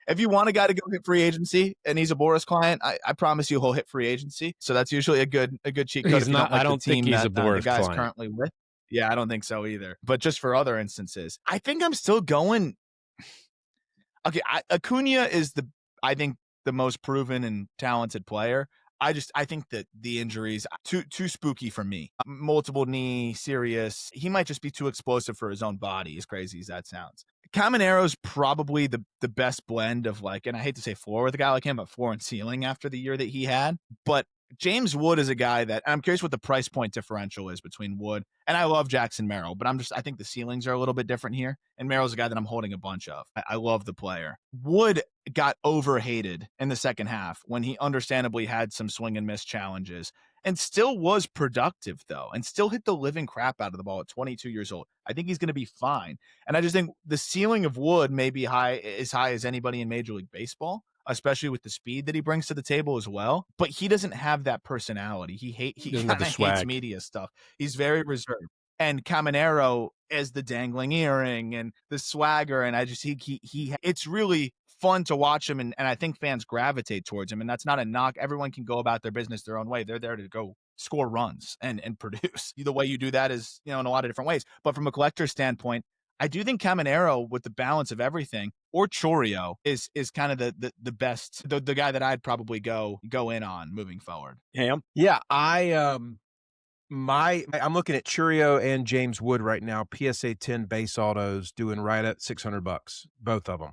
if you want a guy to go hit free agency and he's a Boras client, I promise you he'll hit free agency. So that's usually a good cheat code. He's not. I don't think he's a Boras the guy's client. Currently with. Yeah, I don't think so either. But just for other instances, I think I'm still going. Okay, Acuna is I think the most proven and talented player. I think that the injuries too spooky for me. Multiple knee, serious. He might just be too explosive for his own body, as crazy as that sounds. Caminero's probably the best blend of, like, and I hate to say floor with a guy like him, but floor and ceiling after the year that he had. But James Wood is a guy that, I'm curious what the price point differential is between Wood, and I love Jackson Merrill, but I think the ceilings are a little bit different here. And Merrill's a guy that I'm holding a bunch of. I love the player. Wood got overhated in the second half when he understandably had some swing and miss challenges, and still was productive, though, and still hit the living crap out of the ball at 22 years old. I think he's going to be fine. And I just think the ceiling of Wood may be as high as anybody in Major League Baseball, especially with the speed that he brings to the table as well. But he doesn't have that personality. He kind of hates media stuff. He's very reserved. And Caminero is the dangling earring and the swagger. And I just, he it's really fun to watch him. And I think fans gravitate towards him. And that's not a knock. Everyone can go about their business their own way. They're there to go score runs and produce. The way you do that is, in a lot of different ways. But from a collector's standpoint, I do think Caminero, with the balance of everything, or Churio, is kind of the best, the guy that I'd probably go in on moving forward. Yeah, I'm looking at Churio and James Wood right now. PSA 10 base autos doing right at $600, both of them.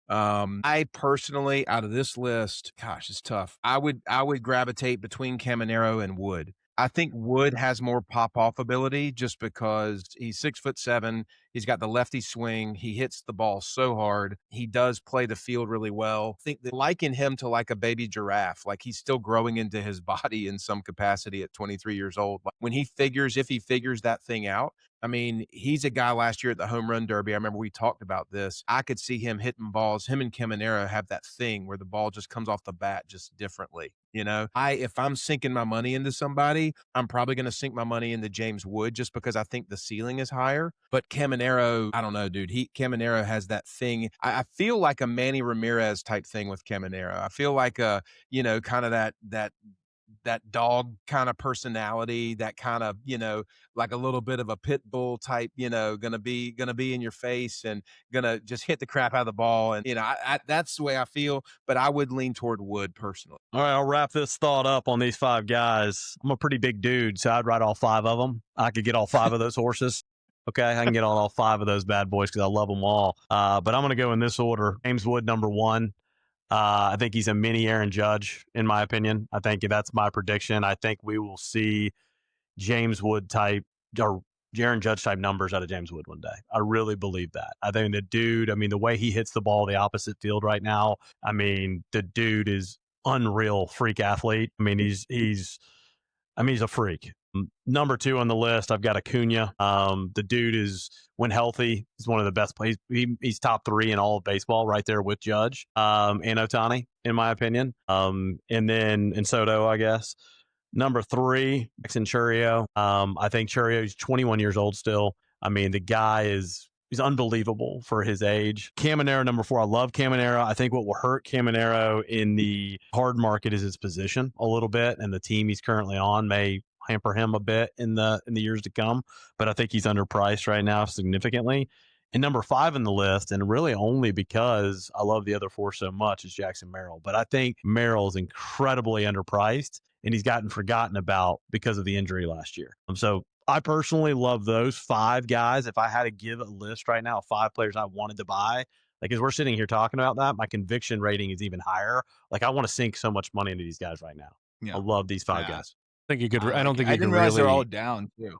I personally, out of this list, gosh, it's tough. I would gravitate between Caminero and Wood. I think Wood has more pop-off ability just because he's 6'7". He's got the lefty swing. He hits the ball so hard. He does play the field really well. I think that liken him to like a baby giraffe, like he's still growing into his body in some capacity at 23 years old. When if he figures that thing out, I mean, he's a guy last year at the home run derby. I remember we talked about this. I could see him hitting balls. Him and Caminero have that thing where the ball just comes off the bat just differently. If I'm sinking my money into somebody, I'm probably going to sink my money into James Wood just because I think the ceiling is higher. But Caminero, I don't know, dude. Caminero has that thing. I feel like a Manny Ramirez type thing with Caminero. I feel like kind of that dog kind of personality, that kind of, like a little bit of a pit bull type, gonna be in your face and gonna just hit the crap out of the ball. And, that's the way I feel, but I would lean toward Wood personally. All right, I'll wrap this thought up on these 5 guys. I'm a pretty big dude, so I'd ride all 5 of them. I could get all 5 of those horses. Okay, I can get all 5 of those bad boys because I love them all. But I'm going to go in this order. James Wood, number 1. I think he's a mini Aaron Judge, in my opinion. I think that's my prediction. I think we will see James Wood type or Aaron Judge type numbers out of James Wood one day. I really believe that. I think the dude, the way he hits the ball the opposite field right now, the dude is unreal freak athlete. I mean, he's a freak. Number 2 on the list, I've got Acuna. The dude is, when healthy, he's one of the best players. He's top 3 in all of baseball, right there with Judge and Ohtani, in my opinion. And then in Soto, I guess. Number 3, Jackson Chourio. I think Chourio's 21 years old still. I mean, the guy he's unbelievable for his age. Caminero, number 4. I love Caminero. I think what will hurt Caminero in the hard market is his position a little bit, and the team he's currently on may hamper him a bit in the years to come. But I think he's underpriced right now significantly. And number 5 in the list, and really only because I love the other 4 so much, is Jackson Merrill. But I think Merrill is incredibly underpriced, and he's gotten forgotten about because of the injury last year. So I personally love those 5 guys. If I had to give a list right now of 5 players I wanted to buy, like as we're sitting here talking about that, my conviction rating is even higher. Like I want to sink so much money into these guys right now. Yeah. I love these 5 guys. I think you could. I don't think I you didn't could realize really. they're all down too.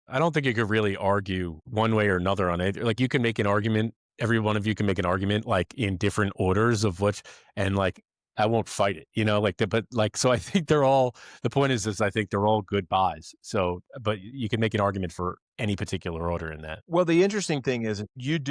I don't think you could really argue one way or another on it. Like you can make an argument. Every one of you can make an argument, like in different orders of which, and like I won't fight it, so I think they're all. The point is I think they're all good buys. So, but you can make an argument for any particular order in that. Well, the interesting thing is you've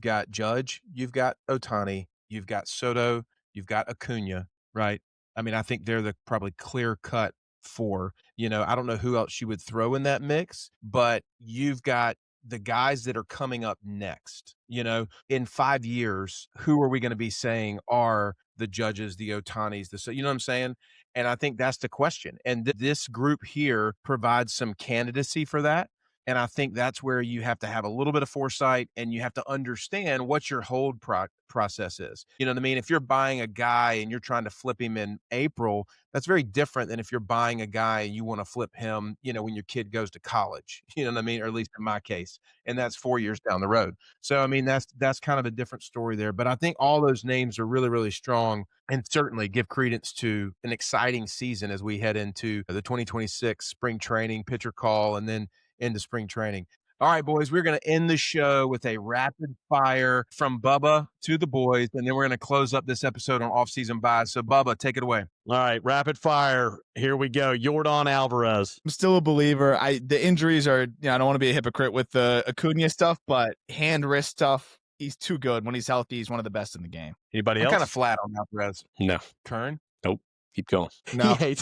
got Judge, you've got Ohtani, you've got Soto, you've got Acuna, right? I mean, I think they're the probably clear cut 4. I don't know who else you would throw in that mix, but you've got the guys that are coming up next. In 5 years, who are we going to be saying are the Judges, the Ohtanis, you know what I'm saying? And I think that's the question. And this group here provides some candidacy for that. And I think that's where you have to have a little bit of foresight and you have to understand what your hold process is. You know what I mean? If you're buying a guy and you're trying to flip him in April, that's very different than if you're buying a guy and you want to flip him, when your kid goes to college, you know what I mean? Or at least in my case, and that's 4 years down the road. So, I mean, that's kind of a different story there. But I think all those names are really, really strong and certainly give credence to an exciting season as we head into the 2026 spring training, pitcher call, and then into spring training. All right, boys, we're going to end the show with a rapid fire from Bubba to the boys, and then we're going to close up this episode on off-season buys. So, Bubba, take it away. All right, rapid fire. Here we go. Yordan Alvarez. I'm still a believer. The injuries are, I don't want to be a hypocrite with the Acuna stuff, but hand wrist stuff, he's too good. When he's healthy, he's one of the best in the game. Anybody I'm else? kind of flat on Alvarez. No. Kern? Nope. Keep going. No. He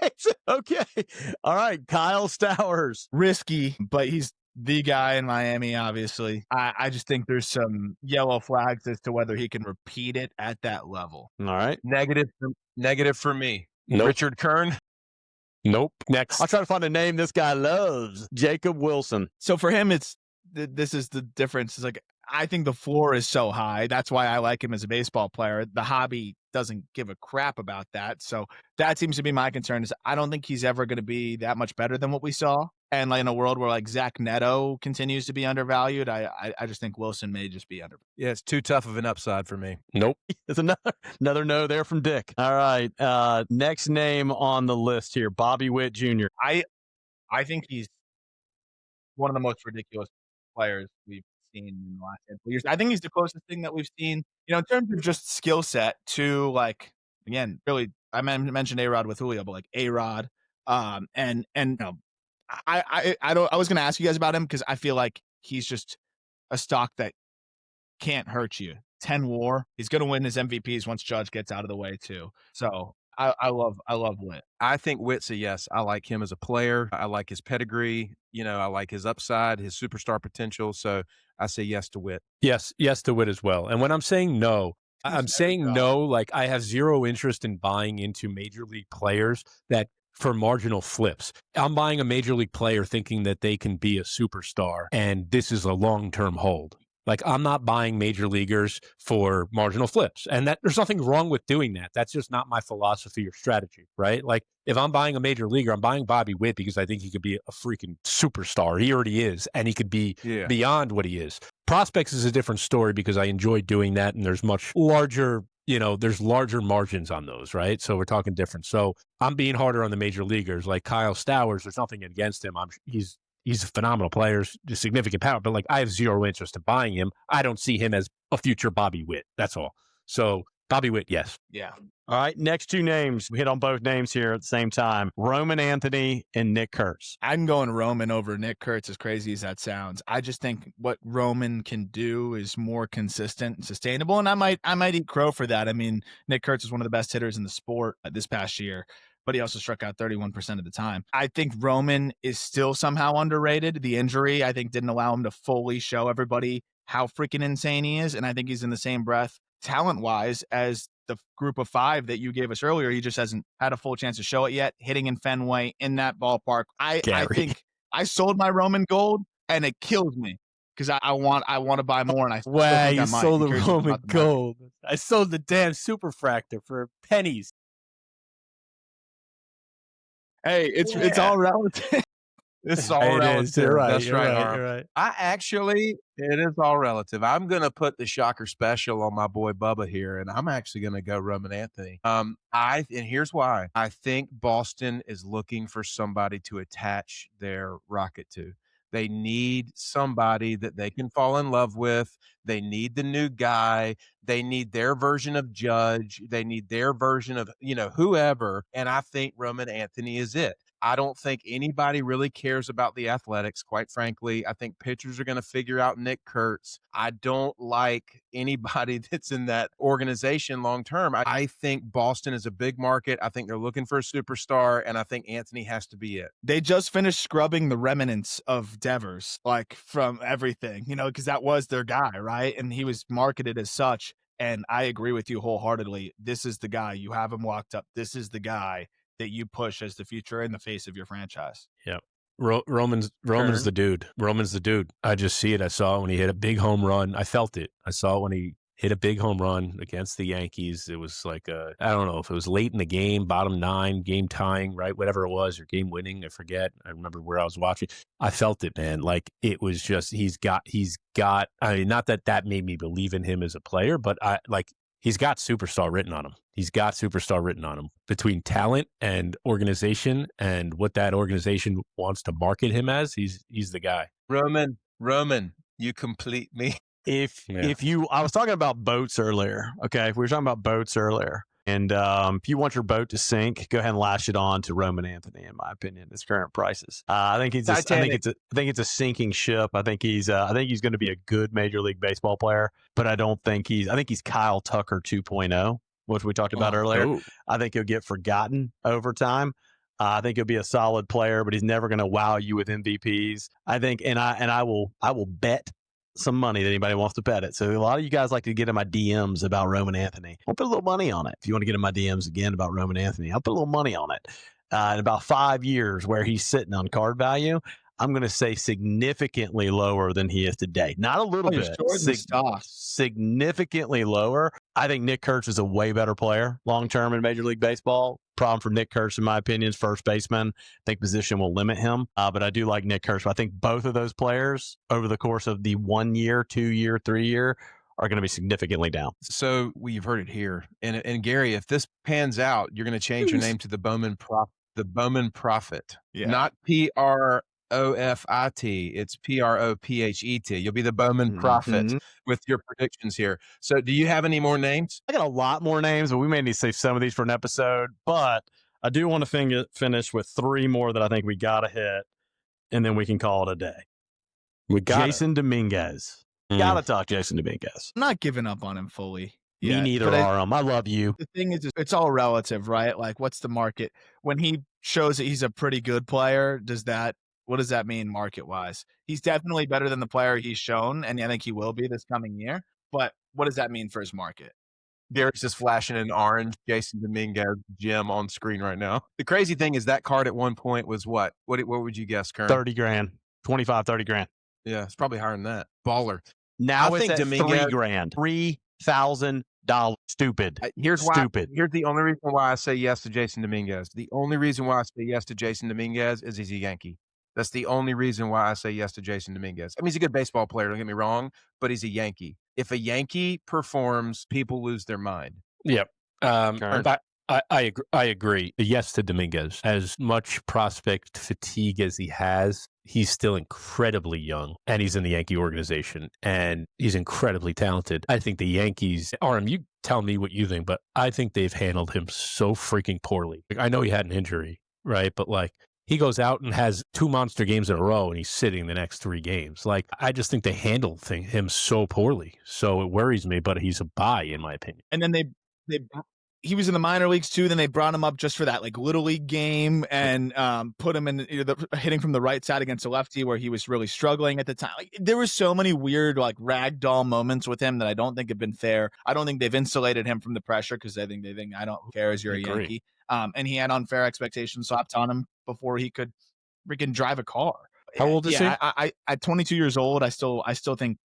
hates it. Okay. All right, Kyle Stowers. Risky, but he's the guy in Miami, obviously. I just think there's some yellow flags as to whether he can repeat it at that level. All right. Negative for me. Nope. Richard Kern? Nope. Next. I'll try to find a name this guy loves. Jacob Wilson. So for him, this is the difference. It's like, I think the floor is so high. That's why I like him as a baseball player. The hobby doesn't give a crap about that. So that seems to be my concern, is I don't think he's ever going to be that much better than what we saw. And like in a world where like Zach Neto continues to be undervalued, I just think Wilson may just be undervalued. Yeah, it's too tough of an upside for me. Nope. There's another no there from Dick. All right. Next name on the list here, Bobby Witt Jr. I think he's one of the most ridiculous players we've seen in the last handful of years. I think he's the closest thing that we've seen, in terms of just skill set to, like, again, really, I mentioned A-Rod with Julio, but like A-Rod, I was going to ask you guys about him because I feel like he's just a stock that can't hurt you. 10 WAR. He's going to win his MVPs once Judge gets out of the way too. So I love Witt. I think Witt's a yes. I like him as a player. I like his pedigree. I like his upside, his superstar potential. So I say yes to Witt. Yes to Witt as well. And when I'm saying no, I'm saying no, like I have zero interest in buying into major league players that for marginal flips. I'm buying a major league player thinking that they can be a superstar, and this is a long-term hold. Like, I'm not buying major leaguers for marginal flips, and that there's nothing wrong with doing that. That's just not my philosophy or strategy, right? Like, if I'm buying a major leaguer, I'm buying Bobby Witt because I think he could be a freaking superstar. He already is, and he could be beyond what he is. Prospects is a different story because I enjoy doing that, and there's much larger, there's larger margins on those, right? So we're talking different. So I'm being harder on the major leaguers. Like Kyle Stowers, there's nothing against him. He's a phenomenal player, significant power, but like I have zero interest in buying him. I don't see him as a future Bobby Witt. That's all. So Bobby Witt, yes. Yeah. All right, next two names. We hit on both names here at the same time. Roman Anthony and Nick Kurtz. I'm going Roman over Nick Kurtz, as crazy as that sounds. I just think what Roman can do is more consistent and sustainable, and I might eat crow for that. I mean, Nick Kurtz is one of the best hitters in the sport this past year, but he also struck out 31% of the time. I think Roman is still somehow underrated. The injury, I think, didn't allow him to fully show everybody how freaking insane he is, and I think he's in the same breath, talent-wise, as the group of five that you gave us earlier. He just hasn't had a full chance to show it yet. Hitting in Fenway in that ballpark, I think I sold my Roman gold, and it kills me because I want to buy more, and I still think I you might. sold I'm the curious Roman about the market. gold. I sold the damn superfractor for pennies. Hey, it's all relative. It's all It relative. is. You're right. That's You're right, right. Aram. You're right. It is all relative. I'm going to put the shocker special on my boy Bubba here, and I'm actually going to go Roman Anthony. And here's why. I think Boston is looking for somebody to attach their rocket to. They need somebody that they can fall in love with. They need the new guy. They need their version of Judge. They need their version of, whoever. And I think Roman Anthony is it. I don't think anybody really cares about the athletics, quite frankly. I think pitchers are going to figure out Nick Kurtz. I don't like anybody that's in that organization long term. I think Boston is a big market. I think they're looking for a superstar, and I think Anthony has to be it. They just finished scrubbing the remnants of Devers, like from everything, because that was their guy, right? And he was marketed as such. And I agree with you wholeheartedly. This is the guy. You have him locked up. This is the guy that you push as the future and the face of your franchise. Yeah. Roman's the dude. Roman's the dude. I just see it. I saw it when he hit a big home run. I felt it. I saw it when he hit a big home run against the Yankees. It was like I don't know if it was late in the game, bottom 9, game tying, right? Whatever it was, or game winning. I forget. I remember where I was watching. I felt it, man. Like it was just, he's got, I mean, not that made me believe in him as a player, but he's got superstar written on him. He's got superstar written on him between talent and organization and what that organization wants to market him as. He's the guy. Roman, you complete me. I was talking about boats earlier. Okay. We were talking about boats earlier. And if you want your boat to sink, go ahead and lash it on to Roman Anthony, in my opinion, his current prices. I think it's a sinking ship. I think he's going to be a good Major League Baseball player, but I think he's Kyle Tucker 2.0, which we talked about earlier. Ooh. I think he'll get forgotten over time. I think he'll be a solid player, but he's never going to wow you with MVPs. I think, and I will bet some money that anybody wants to bet it. So a lot of you guys like to get in my DMs about Roman Anthony. I'll put a little money on it. If you want to get in my DMs again about Roman Anthony, I'll put a little money on it. In about 5 years where he's sitting on card value, I'm going to say significantly lower than he is today. Not a little bit. Significantly lower. I think Nick Kurtz is a way better player long-term in Major League Baseball. Problem for Nick Kurtz, in my opinion, is first baseman. I think position will limit him. But I do like Nick Kurtz. I think both of those players over the course of the 1 year, 2 year, 3 year are going to be significantly down. So you've heard it here. And Gary, if this pans out, you're going to change your name to the Bowman Prophet. Yeah. Not PROFIT. It's PROPHET. You'll be the Bowman Prophet with your predictions here. So do you have any more names? I got a lot more names, but we may need to save some of these for an episode. But I do want to finish with 3 more that I think we got to hit, and then we can call it a day. Jason Dominguez. Got to talk Jason Dominguez. I'm not giving up on him fully. Me neither, Aram. I love you. The thing is, it's all relative, right? Like, what's the market? When he shows that he's a pretty good player, what does that mean market-wise? He's definitely better than the player he's shown, and I think he will be this coming year. But what does that mean for his market? Gary's just flashing an orange Jason Dominguez gem on screen right now. The crazy thing is that card at one point was what? What would you guess, Kern? 30 grand. 25, 30 grand. Yeah, it's probably higher than that. Baller. Now it's at Dominguez, $3 grand. $3,000. Stupid. Here's the only reason why I say yes to Jason Dominguez. The only reason why I say yes to Jason Dominguez is he's a Yankee. That's the only reason why I say yes to Jason Dominguez. I mean, he's a good baseball player, don't get me wrong, but he's a Yankee. If a Yankee performs, people lose their mind. Yep. I agree. Yes to Dominguez. As much prospect fatigue as he has, he's still incredibly young, and he's in the Yankee organization, and he's incredibly talented. I think the Yankees, Aram, you tell me what you think, but I think they've handled him so freaking poorly. Like, I know he had an injury, right? But like, he goes out and has 2 monster games in a row, and he's sitting the next 3 games. Like, I just think they handled him so poorly. So it worries me, but he's a buy, in my opinion. And then he was in the minor leagues too. Then they brought him up just for that like little league game and put him in hitting from the right side against a lefty where he was really struggling at the time. Like, there were so many weird like ragdoll moments with him that I don't think have been fair. I don't think they've insulated him from the pressure because they think I don't care as you're a Yankee. And he had unfair expectations slapped on him before he could freaking drive a car. How old is he? I at 22 years old, I still think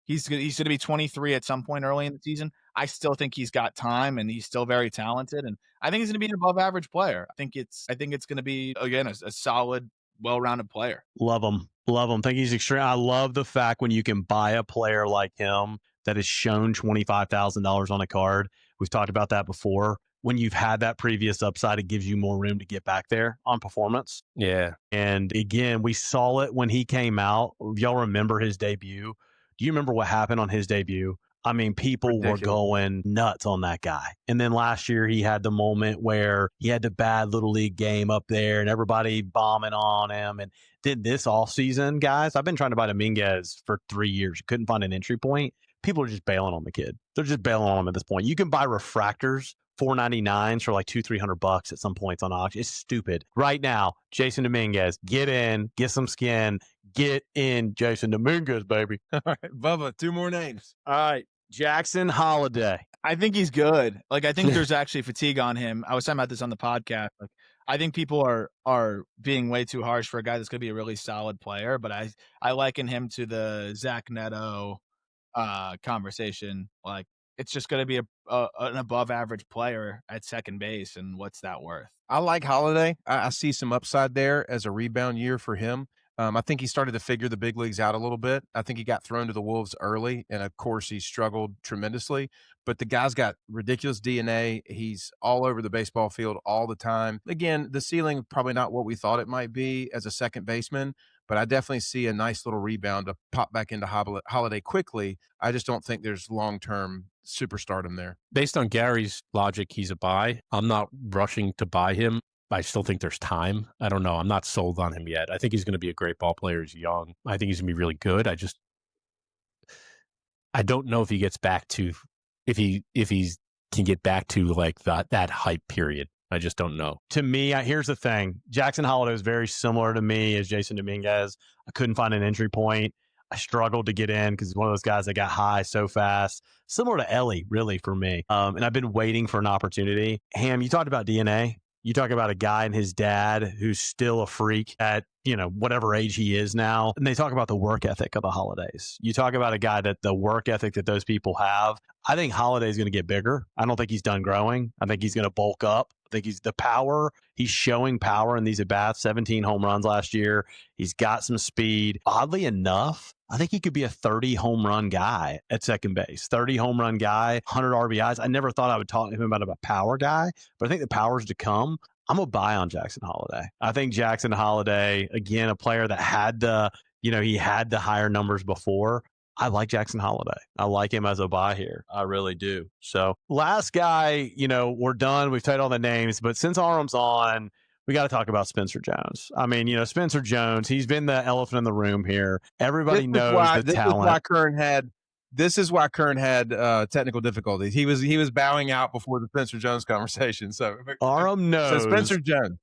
he's going to be 23 at some point early in the season. I still think he's got time and he's still very talented. And I think he's going to be an above average player. I think it's going to be, again, a solid, well-rounded player. Love him. Think he's extreme. I love the fact when you can buy a player like him that has shown $25,000 on a card. We've talked about that before. When you've had that previous upside, it gives you more room to get back there on performance. Yeah. And again, we saw it when he came out. Y'all remember his debut? Do you remember what happened on his debut? I mean, people were going nuts on that guy. And then last year, he had the moment where he had the bad little league game up there and everybody bombing on him. And then this offseason, guys, I've been trying to buy Dominguez for 3 years. Couldn't find an entry point. People are just bailing on the kid. They're just bailing on him at this point. You can buy refractors, $499s for like $200-$300 at some points on auction. It's stupid. Right now, Jason Dominguez, get in, get some skin, get in Jason Dominguez, baby. All right, Bubba, 2 more names. All right, Jackson Holiday. I think he's good. Like, I think there's actually fatigue on him. I was talking about this on the podcast. Like, I think people are being way too harsh for a guy that's going to be a really solid player. But I liken him to the Zach Neto conversation. Like, it's just going to be an above average player at second base. And what's that worth? I like Holiday. I see some upside there as a rebound year for him. I think he started to figure the big leagues out a little bit. I think he got thrown to the Wolves early, and of course he struggled tremendously. But the guy's got ridiculous DNA. He's all over the baseball field all the time. Again, the ceiling probably not what we thought it might be as a second baseman, but I definitely see a nice little rebound to pop back into Holiday quickly. I just don't think there's long-term superstardom there. Based on Gary's logic, he's a buy. I'm not rushing to buy him. I still think there's time. I don't know. I'm not sold on him yet. I think he's going to be a great ball player. He's young. I think he's going to be really good. I don't know if he gets back to, if he can get back to like that hype period. I just don't know. To me, here's the thing. Jackson Holiday is very similar to me as Jason Dominguez. I couldn't find an entry point. I struggled to get in because he's one of those guys that got high so fast. Similar to Ellie, really, for me. And I've been waiting for an opportunity. Ham, you talked about DNA. You talk about a guy and his dad who's still a freak at, whatever age he is now. And they talk about the work ethic of the Holidays. You talk about a guy that the work ethic that those people have. I think Holiday's going to get bigger. I don't think he's done growing. I think he's going to bulk up. I think he's the power. He's showing power in these at-bats, 17 home runs last year. He's got some speed. Oddly enough, I think he could be a 30 home run guy at second base. 30 home run guy, 100 RBIs. I never thought I would talk to him about a power guy, but I think the power's to come. I'm a buy on Jackson Holiday. I think Jackson Holiday, again, a player that had he had the higher numbers before. I like Jackson Holiday. I like him as a buy here. I really do. So last guy, we're done. We've taken all the names, but since Aram's on, we got to talk about Spencer Jones. I mean, Spencer Jones, he's been the elephant in the room here. Everybody knows the talent. This is why Kern had technical difficulties. He was bowing out before the Spencer Jones conversation. So Aram knows. So Spencer Jones.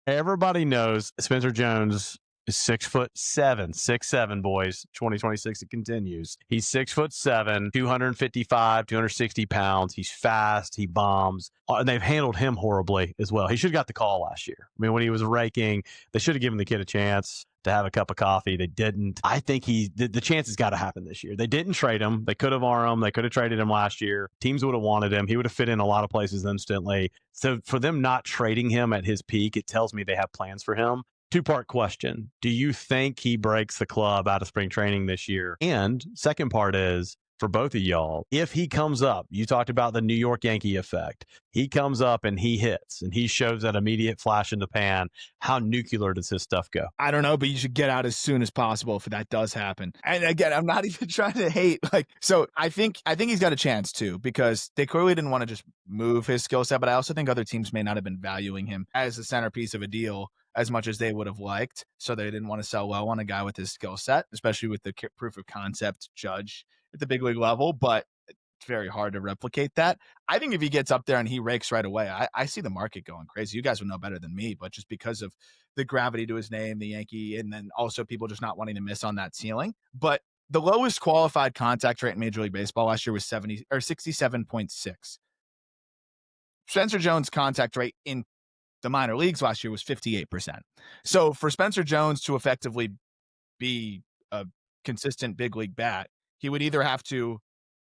Everybody knows Spencer Jones is 6'7", boys. 2026 it continues. He's 6'7", 255, 260 pounds. He's fast. He bombs. And they've handled him horribly as well. He should have got the call last year. I mean, when he was raking, they should have given the kid a chance to have a cup of coffee. They didn't. I think the chance has got to happen this year. They didn't trade him. They could have Aram. They could have traded him last year. Teams would have wanted him. He would have fit in a lot of places instantly. So for them not trading him at his peak, it tells me they have plans for him. 2-part question. Do you think he breaks the club out of spring training this year? And second part is, for both of y'all. If he comes up, you talked about the New York Yankee effect. He comes up and he hits and he shows that immediate flash in the pan. How nuclear does his stuff go? I don't know, but you should get out as soon as possible if that does happen. And again, I'm not even trying to hate. So I think he's got a chance too, because they clearly didn't want to just move his skill set, but I also think other teams may not have been valuing him as the centerpiece of a deal as much as they would have liked. So they didn't want to sell low on a guy with his skill set, especially with the proof of concept Judge at the big league level. But it's very hard to replicate that. I think if he gets up there and he rakes right away, I see the market going crazy. You guys would know better than me, but just because of the gravity to his name, the Yankee, and then also people just not wanting to miss on that ceiling. But the lowest qualified contact rate in Major League Baseball last year was 67.6. Spencer Jones' contact rate in the minor leagues last year was 58%. So for Spencer Jones to effectively be a consistent big league bat, he would either have to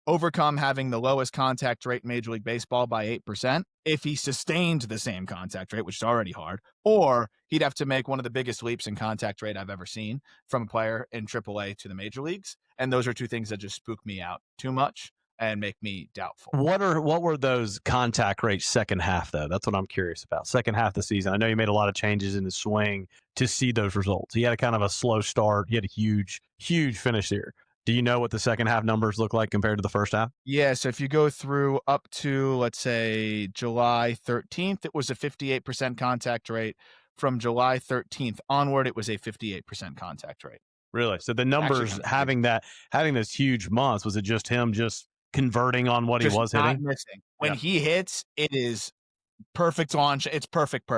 overcome having the lowest contact rate in Major League Baseball by 8% if he sustained the same contact rate, which is already hard, or he'd have to make one of the biggest leaps in contact rate I've ever seen from a player in AAA to the major leagues. And those are two things that just spook me out too much and make me doubtful. What were those contact rates second half, though? That's what I'm curious about. Second half of the season. I know you made a lot of changes in the swing to see those results. He had a kind of a slow start. He had a huge finish here. Do you know what the second half numbers look like compared to the first half? Yeah, so if you go through up to, let's say, July 13th, it was a 58% contact rate. From July 13th onward, it was a 58% contact rate. Really? So the numbers having those huge months, was it just him just converting on what he was hitting? Missing. When he hits, it is perfect launch. It's perfect.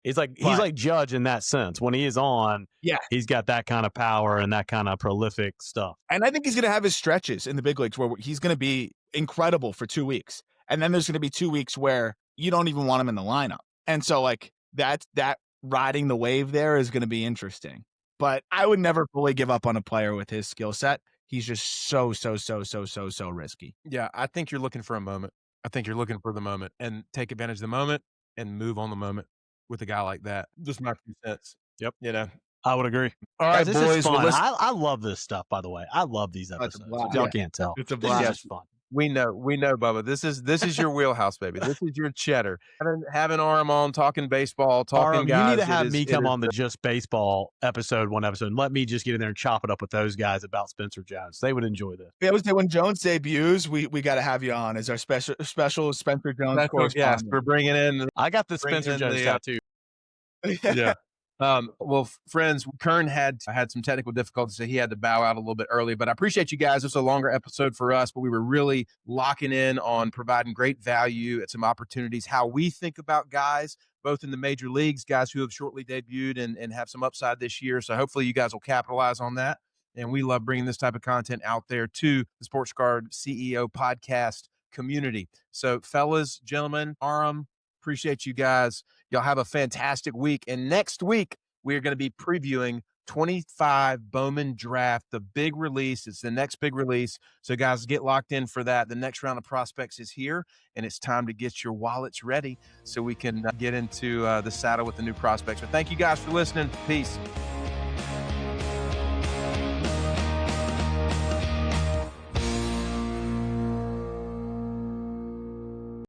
He's like Judge in that sense. When he is on, he's got that kind of power and that kind of prolific stuff. And I think he's going to have his stretches in the big leagues where he's going to be incredible for 2 weeks. And then there's going to be 2 weeks where you don't even want him in the lineup. And so that riding the wave there is going to be interesting. But I would never fully give up on a player with his skill set. He's just so risky. Yeah, I think you're looking for a moment. I think you're looking for the moment and take advantage of the moment and move on the moment with a guy like that. Just my 2 cents. Yep. You know, I would agree. All right, this boys. is fun. Well, I love this stuff, by the way. I love these episodes. If y'all can't tell. It's a blast. This is just fun. We know, Bubba. This is your wheelhouse, baby. This is your cheddar. Having Aram on, talking baseball, talking Aram, guys. you need to have me come on the Just Baseball one episode, and let me just get in there and chop it up with those guys about Spencer Jones. They would enjoy this. I would say when Jones debuts, we got to have you on as our special Spencer Jones correspondent. Yes, we're bringing in. I got the Spencer Jones tattoo. Yeah. Well, friends, Kern had some technical difficulties, so he had to bow out a little bit early. But I appreciate you guys. It's a longer episode for us, but we were really locking in on providing great value at some opportunities, how we think about guys, both in the major leagues, guys who have shortly debuted and have some upside this year. So hopefully you guys will capitalize on that. And we love bringing this type of content out there to the Sports Card CEO podcast community. So fellas, gentlemen, Aram, appreciate you guys. Y'all have a fantastic week. And next week, we're going to be previewing 25 Bowman Draft, the big release. It's the next big release. So, guys, get locked in for that. The next round of prospects is here, and it's time to get your wallets ready so we can get into the saddle with the new prospects. But thank you guys for listening. Peace.